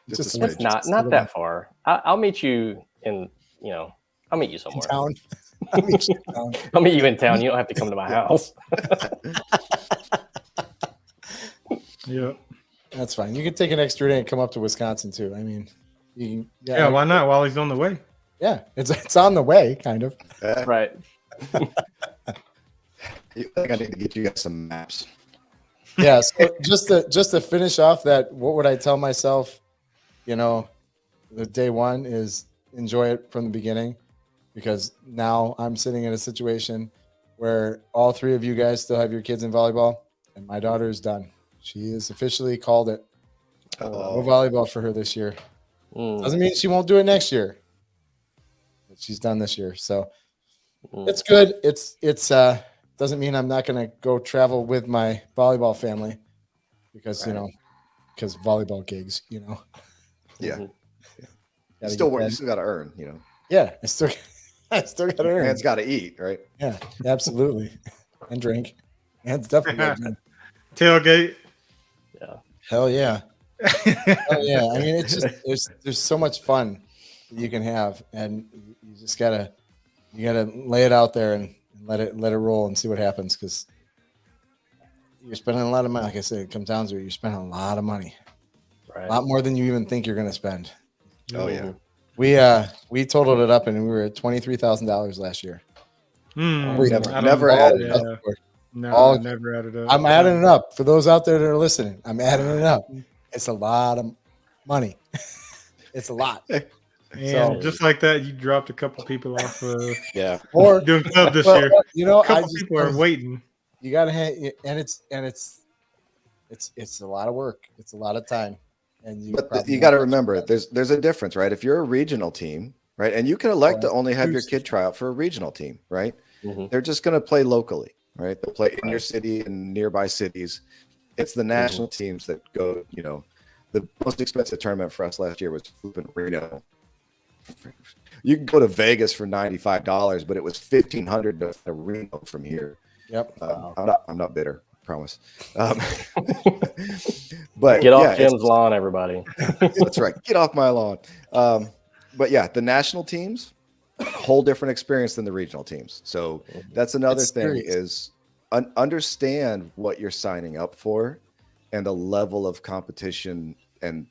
Just a it's smidge. Not that far. I'll meet you I'll meet you somewhere. in town. I'll meet you in town. I'll meet you in town. You don't have to come to my house. Yeah. That's fine. You can take an extra day and come up to Wisconsin too. I mean, Yeah, why not? While he's on the way. Yeah, it's on the way, kind of. Right. I think I need to get you guys some maps. Yeah. So just to finish off that, what would I tell myself? The day one is enjoy it from the beginning, because now I'm sitting in a situation where all 3 of you guys still have your kids in volleyball, and my daughter is done. She is officially called it. No volleyball for her this year. Doesn't mean she won't do it next year, but she's done this year. So it's good. It's doesn't mean I'm not going to go travel with my volleyball family, because because volleyball gigs. Yeah. You still work. You still got to earn. Yeah, I still got to earn. Man's got to eat, right? Yeah, absolutely, and drink, and stuff. Tailgate. Yeah. Hell yeah. Hell yeah. I mean, it's just there's so much fun that you can have, and you just gotta lay it out there and let it roll and see what happens, because you're spending a lot of money. Like I said, it comes down to it. You're spending a lot of money, Right. a lot more than you even think you're gonna spend. Oh yeah. We totaled it up, and we were at $23,000 last year. Never added yeah. up. No, never added up. I'm adding it up for those out there that are listening. I'm adding it up. It's a lot of money. It's a lot. And just like that, you dropped a couple people off Yeah. Or doing club this well, year. a A couple people are waiting. You gotta and it's a lot of work. It's a lot of time. And you got to remember, there's a difference, right? If you're a regional team, right, and you can elect to only have your kid try out for a regional team, right? They're just going to play locally, right? They'll play in your city and nearby cities. It's the national teams that go. The most expensive tournament for us last year was in Reno. You can go to Vegas for $95, but it was $1,500 to Reno from here. Yep. I'm not bitter. Promise. But get off Jim's lawn, everybody. That's right. Get off my lawn. But yeah, the national teams, whole different experience than the regional teams. So that's another thing is understand what you're signing up for and the level of competition. And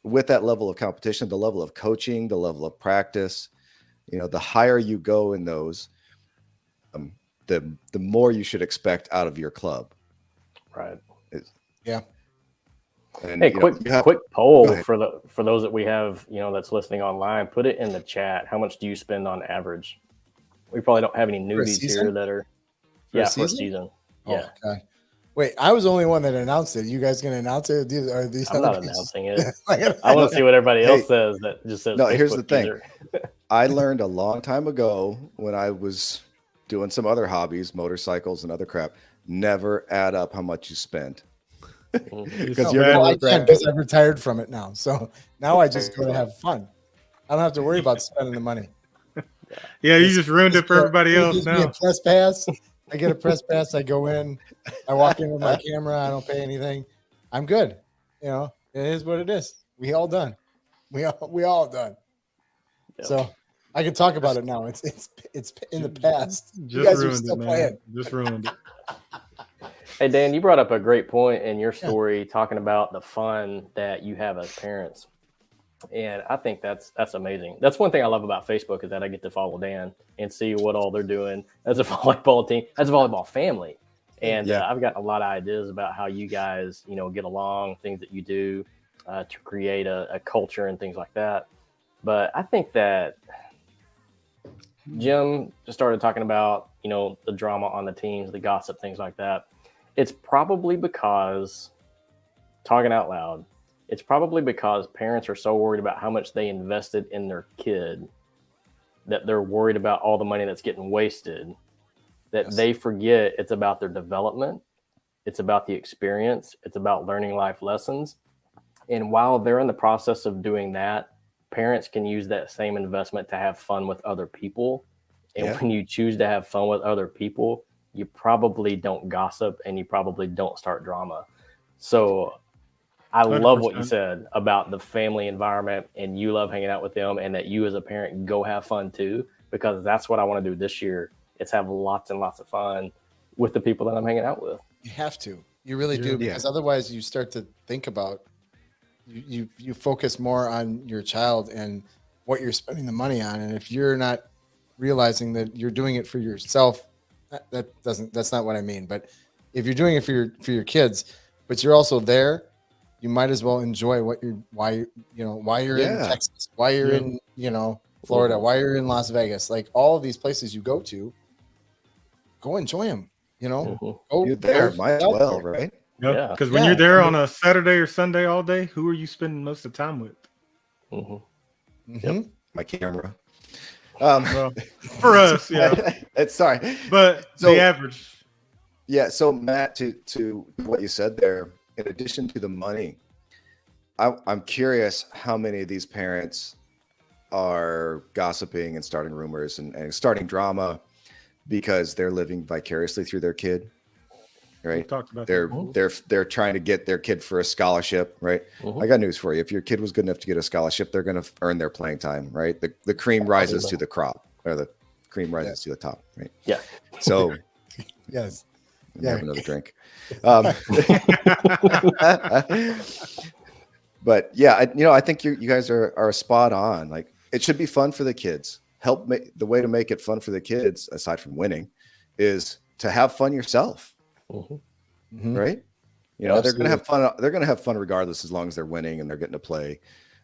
with that level of competition, the level of coaching, the level of practice, the higher you go in those, the more you should expect out of your club. Right. Yeah. And, hey, quick poll for those that we have, that's listening online. Put it in the chat. How much do you spend on average? We probably don't have any newbies here that are for a season. Yeah. Oh, God. Wait, I was the only one that announced it. You guys gonna announce it? I'm not announcing it. I want to see what everybody else says. That just says. No, Facebook here's the thing. user. I learned a long time ago when I was doing some other hobbies, motorcycles and other crap, never add up how much you spend. Because you're Well, gonna I regret can it. because I've retired from it now. So now I just go to have fun. I don't have to worry about spending the money. yeah, you just ruined it for everybody It else gives me now. a press pass. I get a press pass. I go in. I walk in with my camera. I don't pay anything. I'm good. You know, it is what it is. We all done. We all done. Yep. So I can talk about it now. It's in the past. You Just guys are ruined still it, man. playing. Just ruined it. Hey, Dan, you brought up a great point in your story talking about the fun that you have as parents. And I think that's amazing. That's one thing I love about Facebook is that I get to follow Dan and see what all they're doing as a volleyball team, as a volleyball family. And I've got a lot of ideas about how you guys, get along, things that you do to create a culture and things like that. But I think that Jim just started talking about, the drama on the teams, the gossip, things like that. It's probably because, talking out loud, it's probably because parents are so worried about how much they invested in their kid that they're worried about all the money that's getting wasted, that they forget it's about their development. It's about the experience. It's about learning life lessons. And while they're in the process of doing that, parents can use that same investment to have fun with other people. And when you choose to have fun with other people, you probably don't gossip and you probably don't start drama. So I love what you 100%. said about the family environment and you love hanging out with them and that you as a parent go have fun too, because that's what I want to do this year. It's have lots and lots of fun with the people that I'm hanging out with. You have to. You really do, because otherwise you start to think about you focus more on your child and what you're spending the money on. And if you're not realizing that you're doing it for yourself, that's not what I mean. But if you're doing it for your kids, but you're also there, you might as well enjoy why you're in Texas, why you're in, Florida, why you're in Las Vegas, like all of these places you go to, go enjoy them, Go, You're there, might as well, right? Yeah, because when you're there on a Saturday or Sunday all day, who are you spending most of the time with? My camera. Well, for us, yeah. It's sorry, but the average. Yeah. So Matt, to what you said there, in addition to the money, I'm curious how many of these parents are gossiping and starting rumors and starting drama because they're living vicariously through their kid, right? We've talked about they're trying to get their kid for a scholarship, right? I got news for you. If your kid was good enough to get a scholarship, they're going to earn their playing time, right? The cream rises to the crop, or the cream rises to the top, right? Yeah. So yes. Have another drink. But yeah, I think you guys are spot on. Like, it should be fun for the kids. The way to make it fun for the kids, aside from winning, is to have fun yourself. Right? They're gonna have fun. They're gonna have fun regardless, as long as they're winning and they're getting to play.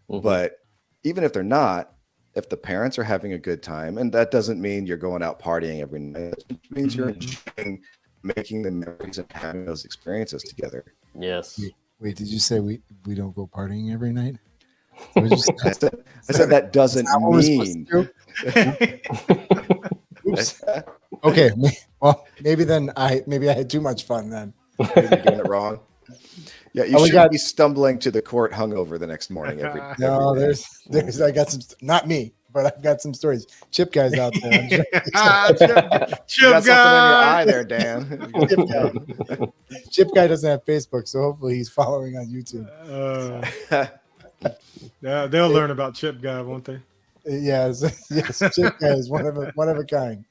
But even if they're not, if the parents are having a good time, and that doesn't mean you're going out partying every night, it means you're enjoying making the memories and having those experiences together. Yes. Wait, did you say we don't go partying every night? I said that doesn't mean. Oops. Okay. Well, maybe I had too much fun then. Maybe you're doing it wrong. Yeah, you shouldn't be stumbling to the court hungover the next morning. No, there's I got some, not me, but I've got some stories. Chip guy's out there. Chip guy. Something in your eye there, Dan. Chip guy doesn't have Facebook, so hopefully he's following on YouTube. Yeah, they'll learn about Chip guy, won't they? Yes, Chip guy is one of a kind.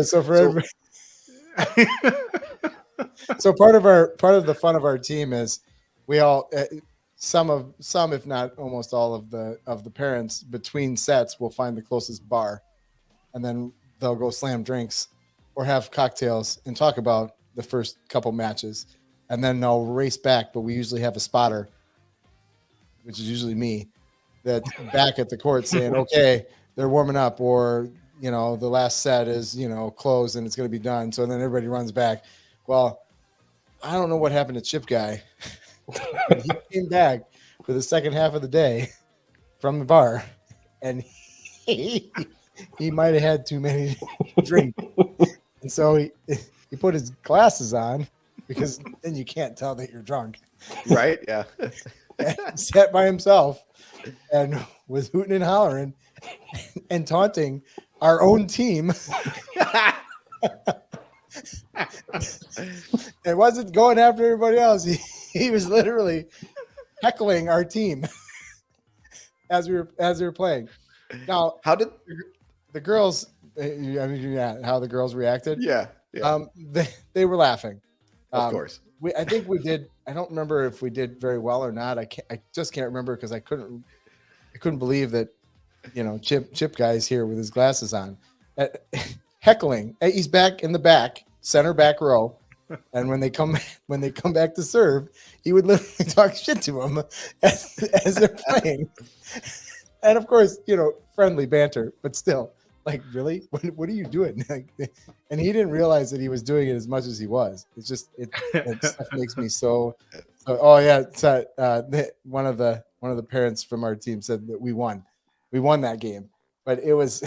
So for everybody, so part of the fun of our team is we all some if not almost all of the parents between sets will find the closest bar, and then they'll go slam drinks or have cocktails and talk about the first couple matches, and then they'll race back. But we usually have a spotter, which is usually me, that's back at the court saying, okay, they're warming up, or, the last set is, closed and it's going to be done. So then everybody runs back. Well, I don't know what happened to Chip guy. He came back for the second half of the day from the bar, and he he might have had too many to drink, and so he put his glasses on because then you can't tell that you're drunk. Right? Yeah. And sat by himself and was hooting and hollering and taunting our own team. It wasn't going after everybody else. He was literally heckling our team as we were playing. Now, How did? the girls? How the girls reacted? Yeah. Yeah. They were laughing. Of course. I think we did. I don't remember if we did very well or not. I just can't remember because I couldn't believe that, Chip guy is here with his glasses on, heckling. He's back in the back, center back row, and when they come back to serve, he would literally talk shit to them as they're playing, and of course, friendly banter, but still. Like, really? What are you doing? And he didn't realize that he was doing it as much as he was. It's just it stuff makes me so. Oh yeah, one of the parents from our team said that we won that game, but it was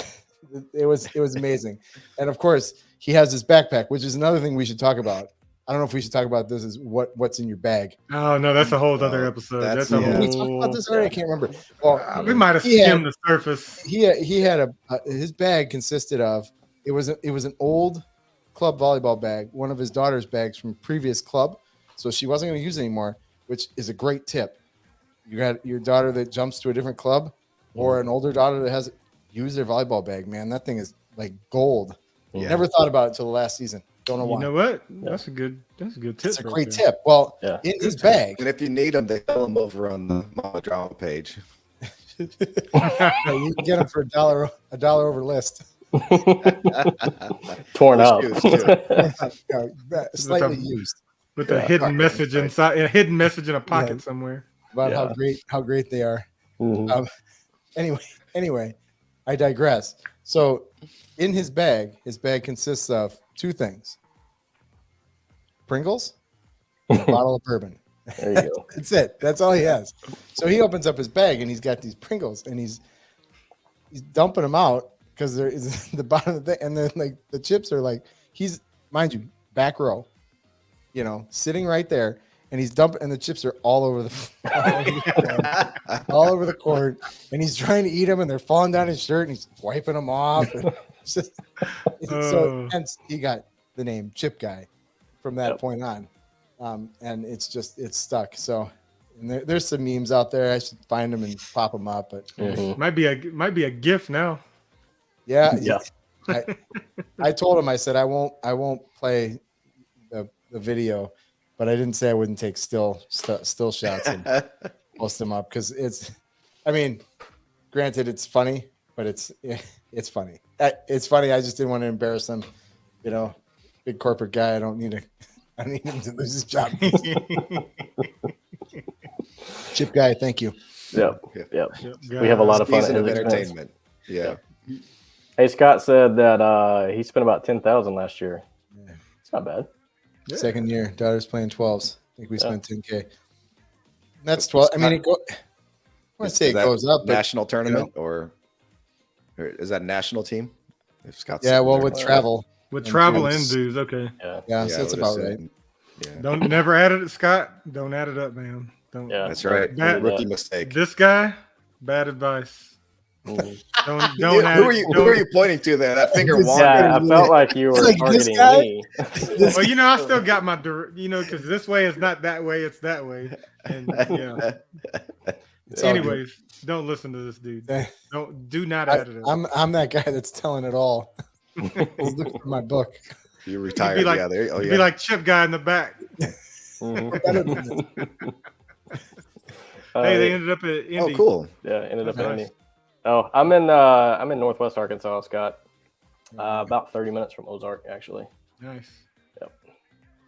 amazing. And of course, he has his backpack, which is another thing we should talk about. I don't know if we should talk about this. Is what's in your bag? Oh no, that's a whole other episode. That's a whole. We talked about this already. I can't remember. Well, we might have skimmed the surface. He had his bag consisted of it was an old club volleyball bag, one of his daughter's bags from previous club, so she wasn't going to use it anymore, which is a great tip. You got your daughter that jumps to a different club, or an older daughter that has use their volleyball bag. Man, that thing is like gold. Yeah. Never thought about it until the last season. Don't know why. You know what? That's a good tip. It's a great tip. Well, in his bag. And if you need them, they sell them over on the Mama Drama page. You can get them for $1 over list. Torn up. Slightly used. With a hidden message inside, a hidden message in a pocket somewhere. About how great they are. Mm-hmm. Anyway, I digress. So in his bag consists of two things: Pringles and a bottle of bourbon. There you go. That's it. That's all he has. So he opens up his bag and he's got these Pringles and he's dumping them out because there is the bottom of the thing, and then like the chips are like he's, mind you, back row, sitting right there, and he's dumping, and the chips are all over the court, and he's trying to eat them, and they're falling down his shirt, and he's wiping them off. And so hence he got the name Chip Guy from that point on, and it's stuck. So and there's some memes out there. I should find them and pop them up, but might be a gift now. Yeah. I told him, I said I won't play the video, but I didn't say I wouldn't take still shots and post them up because granted it's funny, but it's funny. It's funny. I just didn't want to embarrass him, big corporate guy. I don't need him to lose his job. Chip Guy, thank you. Yep. We have a lot of fun at entertainment. Yeah. Hey, Scott said that he spent about $10,000 last year. Yeah. It's not bad. Yeah. Second year, daughter's playing 12s. I think we spent $10K. That's 12. I mean, I want to say it goes up. National tournament or is that a national team? If Scott's with travel. With travel and dues, okay. Yeah, so that's about right. Yeah. Don't never add it, Scott. Don't add it up, man. Don't. Yeah, that's right. Rookie mistake. This guy, bad advice. Don't who are you pointing to there? That finger wandered. Yeah, I felt like you were targeting me. Well, I still got my, because this way is not that way; it's that way. And anyways, don't listen to this dude. Do not add it. I'm that guy that's telling it all. Look for my book. You retired. Be like Chip Guy in the back. Hey, they ended up at Indy. Oh, cool. Yeah, ended up at Indy. Oh, I'm in Northwest Arkansas, Scott. About 30 minutes from Ozark, actually. Nice. Yep.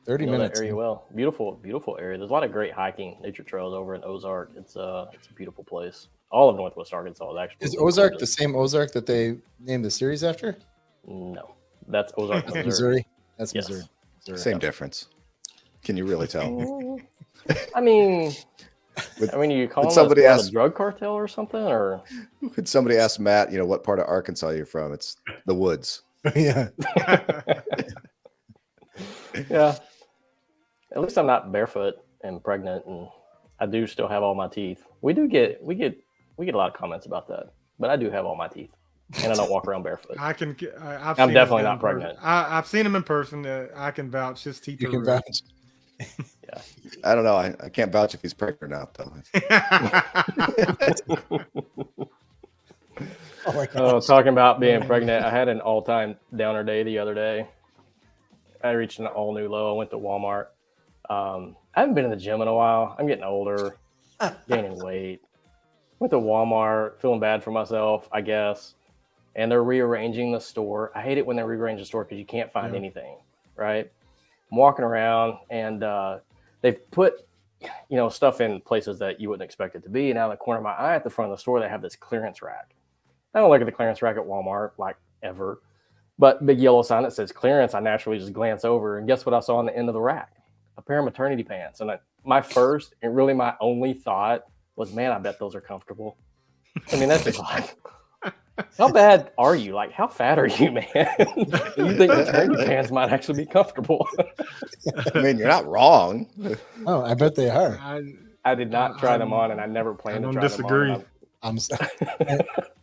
30 minutes. That area well. Beautiful area. There's a lot of great hiking, nature trails over in Ozark. It's a beautiful place. All of Northwest Arkansas is actually. Is Ozark the same Ozark that they named the series after? No, that's Ozark, Missouri. That's yes. Missouri. Same difference. Can you really tell? I mean, I mean, you call them somebody a ask, drug cartel or something, or could somebody ask Matt, what part of Arkansas you're from? It's the woods. Yeah. yeah. At least I'm not barefoot and pregnant, and I do still have all my teeth. We get a lot of comments about that, but I do have all my teeth, and I don't walk around barefoot. I'm definitely not pregnant. I've seen him in person. I can vouch. His teeth You are can real. vouch. Yeah. I don't know. I can't vouch if he's pregnant or not, though. Oh my God. Talking about being pregnant, I had an all-time downer day the other day. I reached an all-new low. I went to Walmart. I haven't been in the gym in a while. I'm getting older, gaining weight. Went to Walmart, feeling bad for myself, I guess. And they're rearranging the store. I hate it when they rearrange the store because you can't find anything, right? I'm walking around, and they've put, stuff in places that you wouldn't expect it to be. And out of the corner of my eye at the front of the store, they have this clearance rack. I don't look at the clearance rack at Walmart, like, ever. But big yellow sign that says clearance, I naturally just glance over. And guess what I saw on the end of the rack? A pair of maternity pants. And my first and really my only thought was, man, I bet those are comfortable. I mean, that's just like, how bad are you? Like, how fat are you, man? You think maternity pants might actually be comfortable? I mean, you're not wrong. Oh, I bet they are. I did not try them on, and I never planned to try disagree. them on. I'm sorry.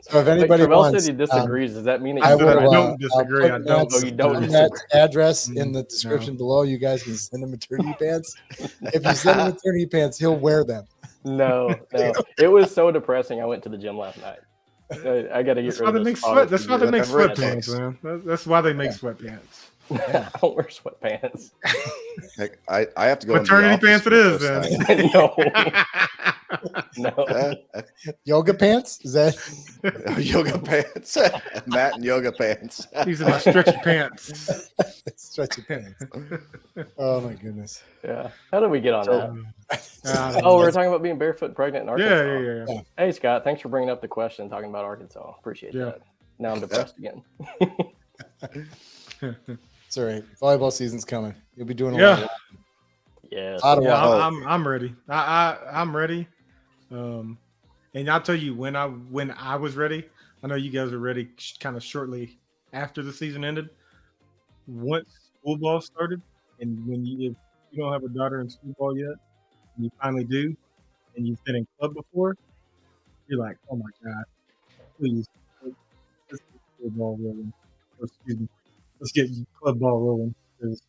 So if anybody Travell wants, said he disagrees. Does that mean that I you will, don't disagree. I'll I put don't. Matt's- Oh, you don't Matt's disagree. address in the description below. You guys can send him maternity pants. If you send him maternity pants, he'll wear them. No. It was so depressing. I went to the gym last night. I got to get That's rid why of they this. make sweat. That's why they make Whatever it sweatpants, takes. man. That's why they make sweatpants. I don't wear sweatpants. Heck, I have to go. into the Maternity pants it office is, for the first then. No. time. Yoga pants? Is that? Yoga pants. Matt and yoga pants. These are my stretchy pants. Stretchy pants. Oh my goodness. Yeah. How did we get on that? Oh, We were talking about being barefoot pregnant in Arkansas. yeah. Hey, Scott, thanks for bringing up the question talking about Arkansas. Appreciate Yeah. that. Now I'm depressed again. It's all right. Volleyball season's coming. You'll be doing a Yeah. lot of Yes. Lot of Yeah, walking. I'm ready. I'm ready. And I'll tell you when I was ready. I know you guys are ready, kind of shortly after the season ended. Once school ball started, and if you don't have a daughter in school ball yet, and you finally do, and you've been in club before, you're like, oh my god, please, let's get school ball rolling. Or, excuse me, let's get club ball rolling. 'Cause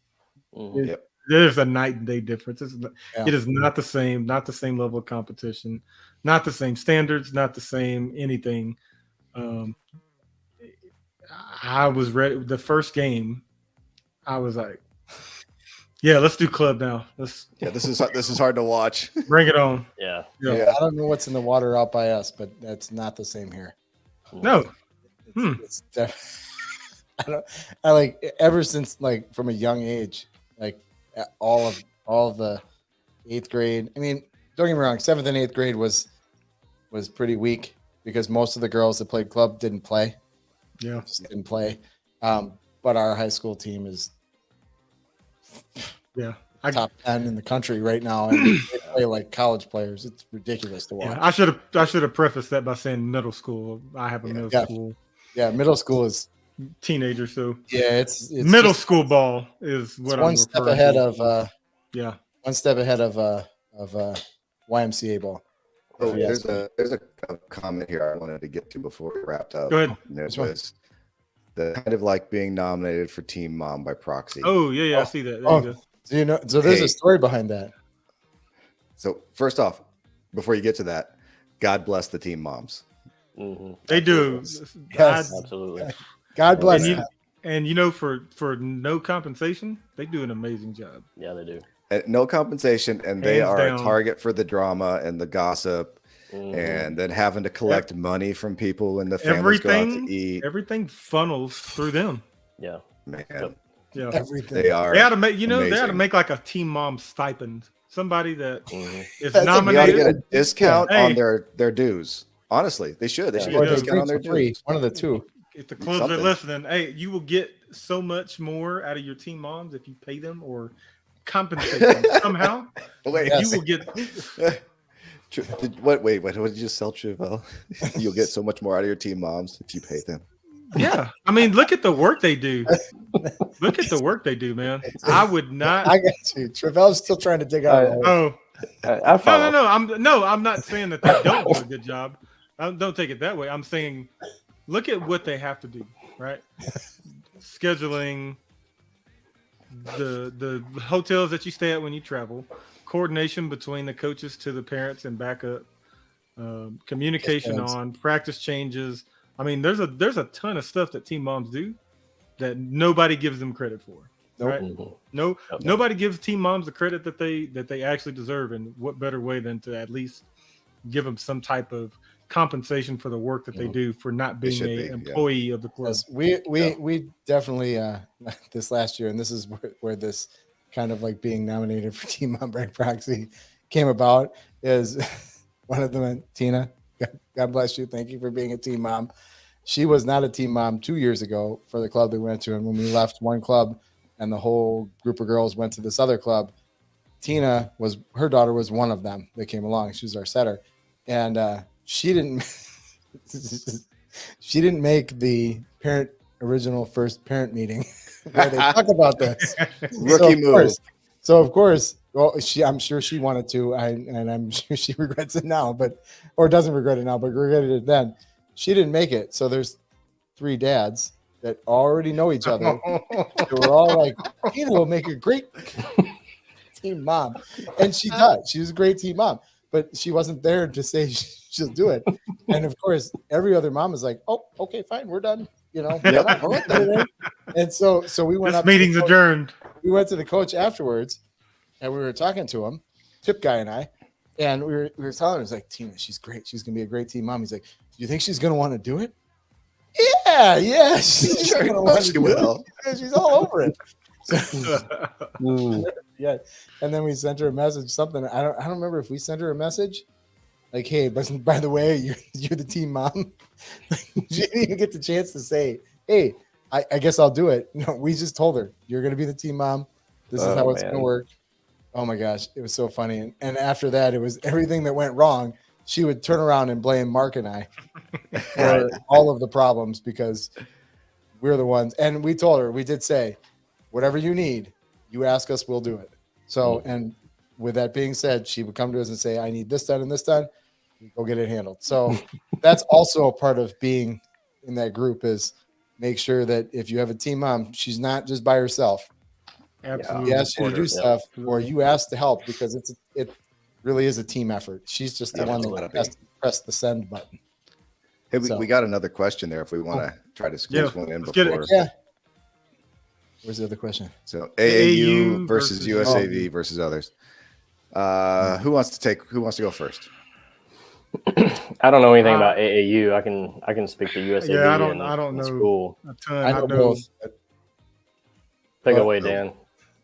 Mhm. Yep. there's a night and day difference. Yeah. It is not the same level of competition, not the same standards, not the same anything. I was ready. The first game, I was like, "Yeah, let's do club now. Let's Yeah, this is hard to watch. bring it on." Yeah. Yeah. I don't know what's in the water out by us, but that's not the same here. No, It's I like ever since like from a young age, like all of the 8th grade. I mean, don't get me wrong, 7th and 8th grade was pretty weak because most of the girls that played club didn't play. yeah, Just didn't play. But our high school team is yeah. top 10 in the country right now, and they play like college players. It's ridiculous to watch. Yeah, I should have prefaced that by saying middle school. I have a middle Yeah. school Yeah, middle school is teenager, so it's middle just- school ball is what it's I'm one step referring ahead to. of Yeah, one step ahead of YMCA ball. Oh, Yes. there's a comment here I wanted to get to before we wrapped up. Go ahead. And it Which one? was the kind of like being nominated for Team Mom by proxy. Oh yeah, I see that. There Oh. you go. So there's Hey. a story behind that. So first off, before you get to that, God bless the Team Moms. Mhm. They do. Yes. Absolutely. God bless And them. for no compensation, they do an amazing job. Yeah, they do. And no compensation, and they Hands are down. a target for the drama and the gossip, Mhm. and then having to collect money from people when the families go out to eat. Everything funnels through them. Yeah. Man, Yeah, Everything. they are. they ought to make. They ought to amazing. make like a Team Mom stipend. Somebody that Mhm. is That's a- They ought to nominated. get a discount Hey. on their dues. Honestly, they should. They should Or get a they discount on drink their for free. dues. One of the two. If the clubs Something. are listening, hey, you will get so much more out of your Team Moms if you pay them or compensate them somehow. Wait, Yes. You will get. Wait, what did you just sell, Chevelle? You'll get so much more out of your team moms if you pay them. Yeah, I mean, look at the work they do. Look at the work they do, man. I would not. I got you. Trevel's still trying to dig out. Oh, I follow. No. I'm not saying that they don't do a good job. Don't take it that way. I'm saying, look at what they have to do, right? Scheduling, the hotels that you stay at when you travel, coordination between the coaches to the parents and backup, communication on practice changes. I mean, there's a ton of stuff that team moms do that nobody gives them credit for. Right? Nope. Nobody gives team moms the credit that they actually deserve. And what better way than to at least give them some type of compensation for the work that they do for not being an employee of the club. Yes, we definitely this last year, and this is where this kind of like being nominated for Team Mom Brand Proxy came about, is one of them, Tina. God bless you. Thank you for being a team mom. She was not a team mom 2 years ago for the club they went to, and when we left one club and the whole group of girls went to this other club, her daughter was one of them that came along. She was our setter, and she didn't make the original first parent meeting where they talk about this. Rookie move. So of course, well, I'm sure she wanted to, and I'm sure she regrets it now, or doesn't regret it now, but regretted it then. She didn't make it. So there's 3 dads that already know each other. They were all like, Tina will make a great team mom. And she does. She was a great team mom, but she wasn't there to say she'll do it. And of course, every other mom is like, oh, okay, fine, we're done. And so we went up. This meeting's adjourned. We went to the coach afterwards, and we were talking to him, Tip guy and I, and we were telling him, like, Tina, she's great. She's gonna be a great team mom. He's like, do you think she's gonna want to do it? Yeah, she's gonna want to do it. She's all over it. Yeah, and then we sent her a message. Something I don't remember if we sent her a message like, hey, but by the way, you're the team mom. She didn't even get the chance to say, hey, I guess I'll do it. No, we just told her, you're going to be the team mom. This is how it's going to work. Oh, my gosh. It was so funny. And after that, it was everything that went wrong. She would turn around and blame Mark and I for all of the problems because we're the ones. And we told her, we did say, whatever you need, you ask us, we'll do it. So, and with that being said, she would come to us and say, I need this done and this done. Go get it handled. So that's also a part of being in that group, is make sure that if you have a team mom, she's not just by herself. Absolutely. You ask you to do stuff, or you ask to help, because it really is a team effort. She's just the one that has to press the send button. Hey, we got another question there if we want to try to squeeze one in before. Yeah. Where's the other question? So AAU versus USAV versus others. Who wants to go first? I don't know anything about AAU. I can speak to USAV. Yeah, I don't know school. a ton. I know both. Take it away, Dan.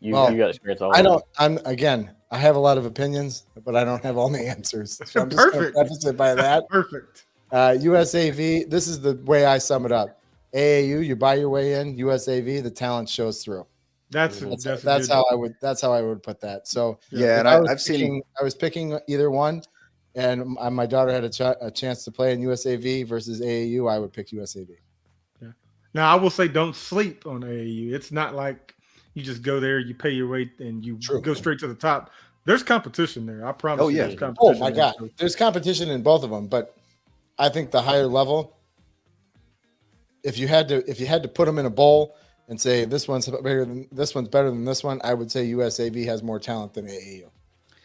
You got experience all. I have a lot of opinions, but I don't have all the answers. So I'm just going to preface it by that. Perfect. USAV, this is the way I sum it up. AAU, you buy your way in. USAV, the talent shows through. That's how I would put that. So yeah, and I was picking either one, and my daughter had a chance to play in USAV versus AAU. I would pick USAV. Yeah. Now I will say, don't sleep on AAU. It's not like you just go there, you pay your way, and you go straight to the top. There's competition there. I promise. Oh yeah. There's competition. Oh my God, there's competition in both of them, but I think the higher level. If you had to put them in a bowl and say this one's better than this one, I would say USAV has more talent than AAU.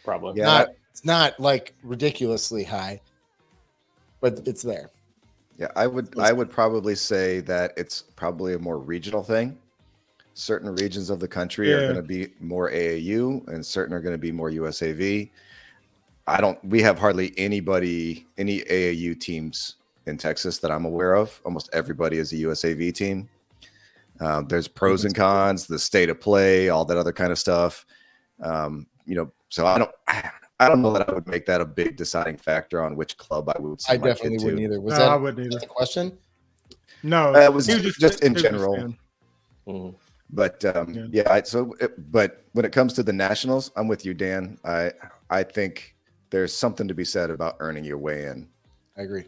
Probably. Yeah. It's not like ridiculously high, but it's there. Yeah, I would probably say that it's probably a more regional thing. Certain regions of the country are going to be more AAU, and certain are going to be more USAV. We have hardly any AAU teams in Texas that I'm aware of. Almost everybody is a USAV team. There's pros and cons, the state of play, all that other kind of stuff. So I don't know that I would make that a big deciding factor on which club I would. I definitely wouldn't either. I wouldn't either. The question? No, it was just in general. But but when it comes to the nationals, I'm with you, Dan. I think there's something to be said about earning your way in. I agree.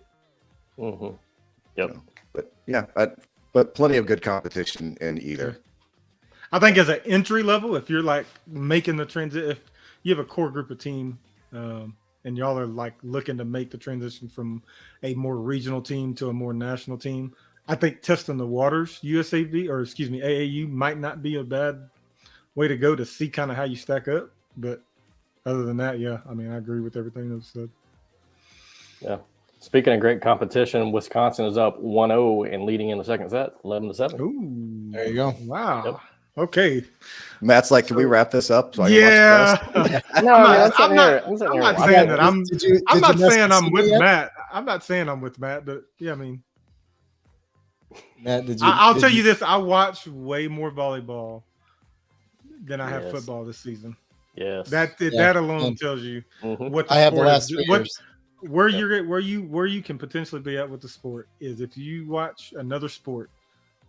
Mm-hmm. Yep. So, but yeah, but plenty of good competition in either. I think as an entry level, if you're like making the transition, if you have a core group of team, and y'all are like looking to make the transition from a more regional team to a more national team, I think testing the waters, AAU might not be a bad way to go to see kind of how you stack up. But other than that, yeah, I mean, I agree with everything that's said. Yeah. Speaking of great competition, Wisconsin is up 1-0 and leading in the second set, 11-7. Ooh, There you go. Wow. Yep. Okay. Matt's like, can we wrap this up? So I can Yeah. watch the rest? No, I'm not I'm saying watching. that I'm. Did I'm you not mess saying with I'm with Sydney yet? Matt. I'm not saying I'm with Matt, but yeah, I mean, Matt, did you? I'll tell you this: I watch way more volleyball than I have Yes. football this season. Yes. That alone tells you Mhm. what the I have the sport last is. 3 What years. where you can potentially be at with the sport is if you watch another sport.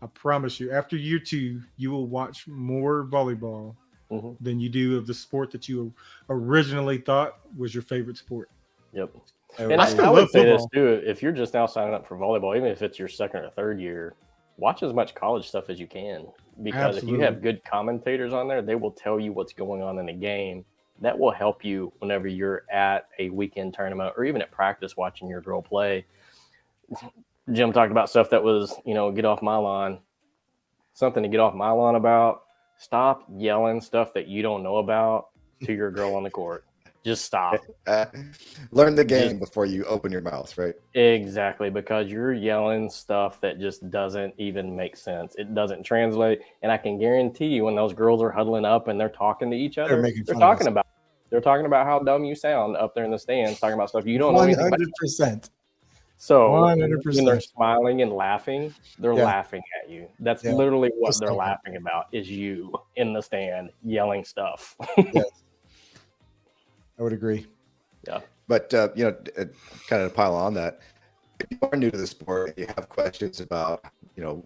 I promise you, after year 2, you will watch more volleyball Mhm. than you do of the sport that you originally thought was your favorite sport. Yep. I And I I, still I love would say this football. too: if you're just now signing up for volleyball, even if it's your second or third year, watch as much college stuff as you can. Because if you have Absolutely. good commentators on there, they will tell you what's going on in the game. That will help you whenever you're at a weekend tournament or even at practice watching your girl play. Jim talked about stuff that was, get off my lawn. Something to get off my lawn about. Stop yelling stuff that you don't know about to your girl on the court. Just stop. Learn the game before you open your mouth, right? Exactly, because you're yelling stuff that just doesn't even make sense. It doesn't translate. And I can guarantee you when those girls are huddling up and they're talking to each other, making they're fun of talking us. about they're talking about how dumb you sound up there in the stands, talking about stuff you don't know anything about. 100%. So 100%. when they're smiling and laughing, they're Yeah. laughing at you. That's Yeah. literally what Just they're like that. laughing about is you in the stand yelling stuff. Yes. I would agree. Yeah. But kind of to pile on that, if you are new to the sport and you have questions about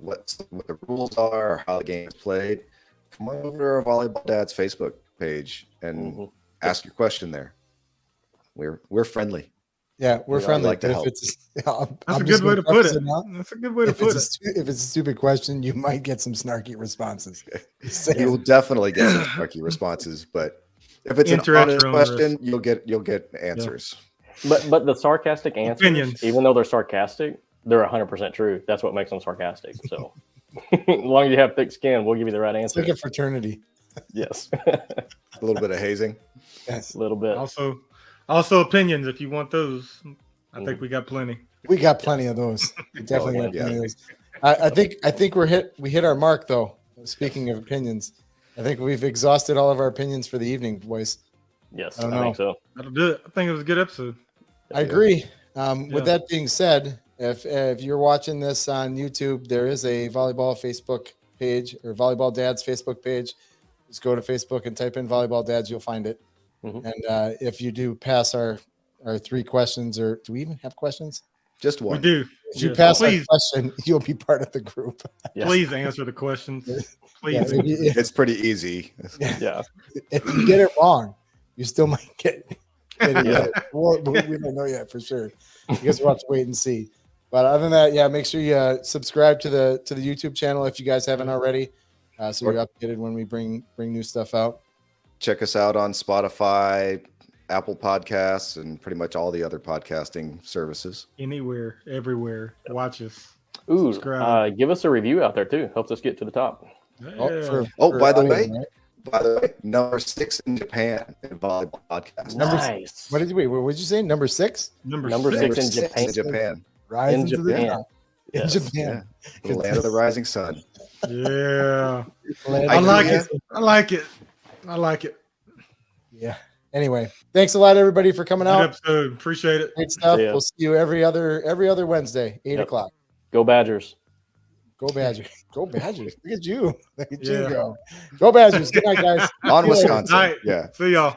what the rules are or how the game is played, come on over to our Volleyball Dads Facebook page and Mhm. ask your question there. We're friendly. Yeah, we're We friendly. like to but help. if it's, That's a good way to put it. That's a good way to put it. If it's a stupid question, you might get some snarky responses. You will definitely get some snarky responses, but if it's an Enter at honest your own question, risk. you'll get answers. But the sarcastic answers, Opinions. even though they're sarcastic, they're 100% true. That's what makes them sarcastic. So as long as you have thick skin, we'll give you the right It's answer. like a fraternity. Yes. A little bit of hazing. Yes. A little bit. Also opinions if you want those. I think we got plenty. We got plenty of those. We definitely got yeah. plenty of those. I think we hit our mark though. Speaking of opinions, I think we've exhausted all of our opinions for the evening, boys. Yes, I don't I think so. That'll do it. I think it was a good episode. I agree. With that being said, if you're watching this on YouTube, there is a volleyball Facebook page or Volleyball Dads Facebook page. Just go to Facebook and type in Volleyball Dads, you'll find it. Mhm. And if you do pass our 3 questions, or do we even have questions? Just We one. do. If you Yes. pass Please, our question, you'll be part of the group. Yes. please answer the questions. Yeah, Please. It's pretty easy. Yeah. if you get it wrong, you still might get it. Yeah. Well, we don't know yet for sure. Because we'll have to wait and see. But other than that, yeah, make sure you subscribe to the YouTube channel if you guys haven't already, so you're updated when we bring new stuff out. Check us out on Spotify, Apple Podcasts, and pretty much all the other podcasting services. Anywhere, everywhere. Watch us. Ooh, Subscribe. give us a review out there too. Helps us get to the top. Yeah. By the audio, way, right? By the way, number 6 in Japan in volleyball podcast. Nice. What did you say? Number 6? Number Number six. six in Japan. In Japan. Rising In to the Japan. top. In Yes. Japan. The land of the rising sun. Yeah. Land I of like the- it. I like it. I like it. Yeah. Anyway, thanks a lot, everybody, for coming Good out. episode. Appreciate it. Great stuff. See ya. We'll see you every other Wednesday, 8 Yep. o'clock. Go Badgers. Go Badgers. Go Badgers. Look at you. Look at you Yeah. go. Go Badgers. Good night, guys. On See you later. Wisconsin. Night. Yeah. See y'all.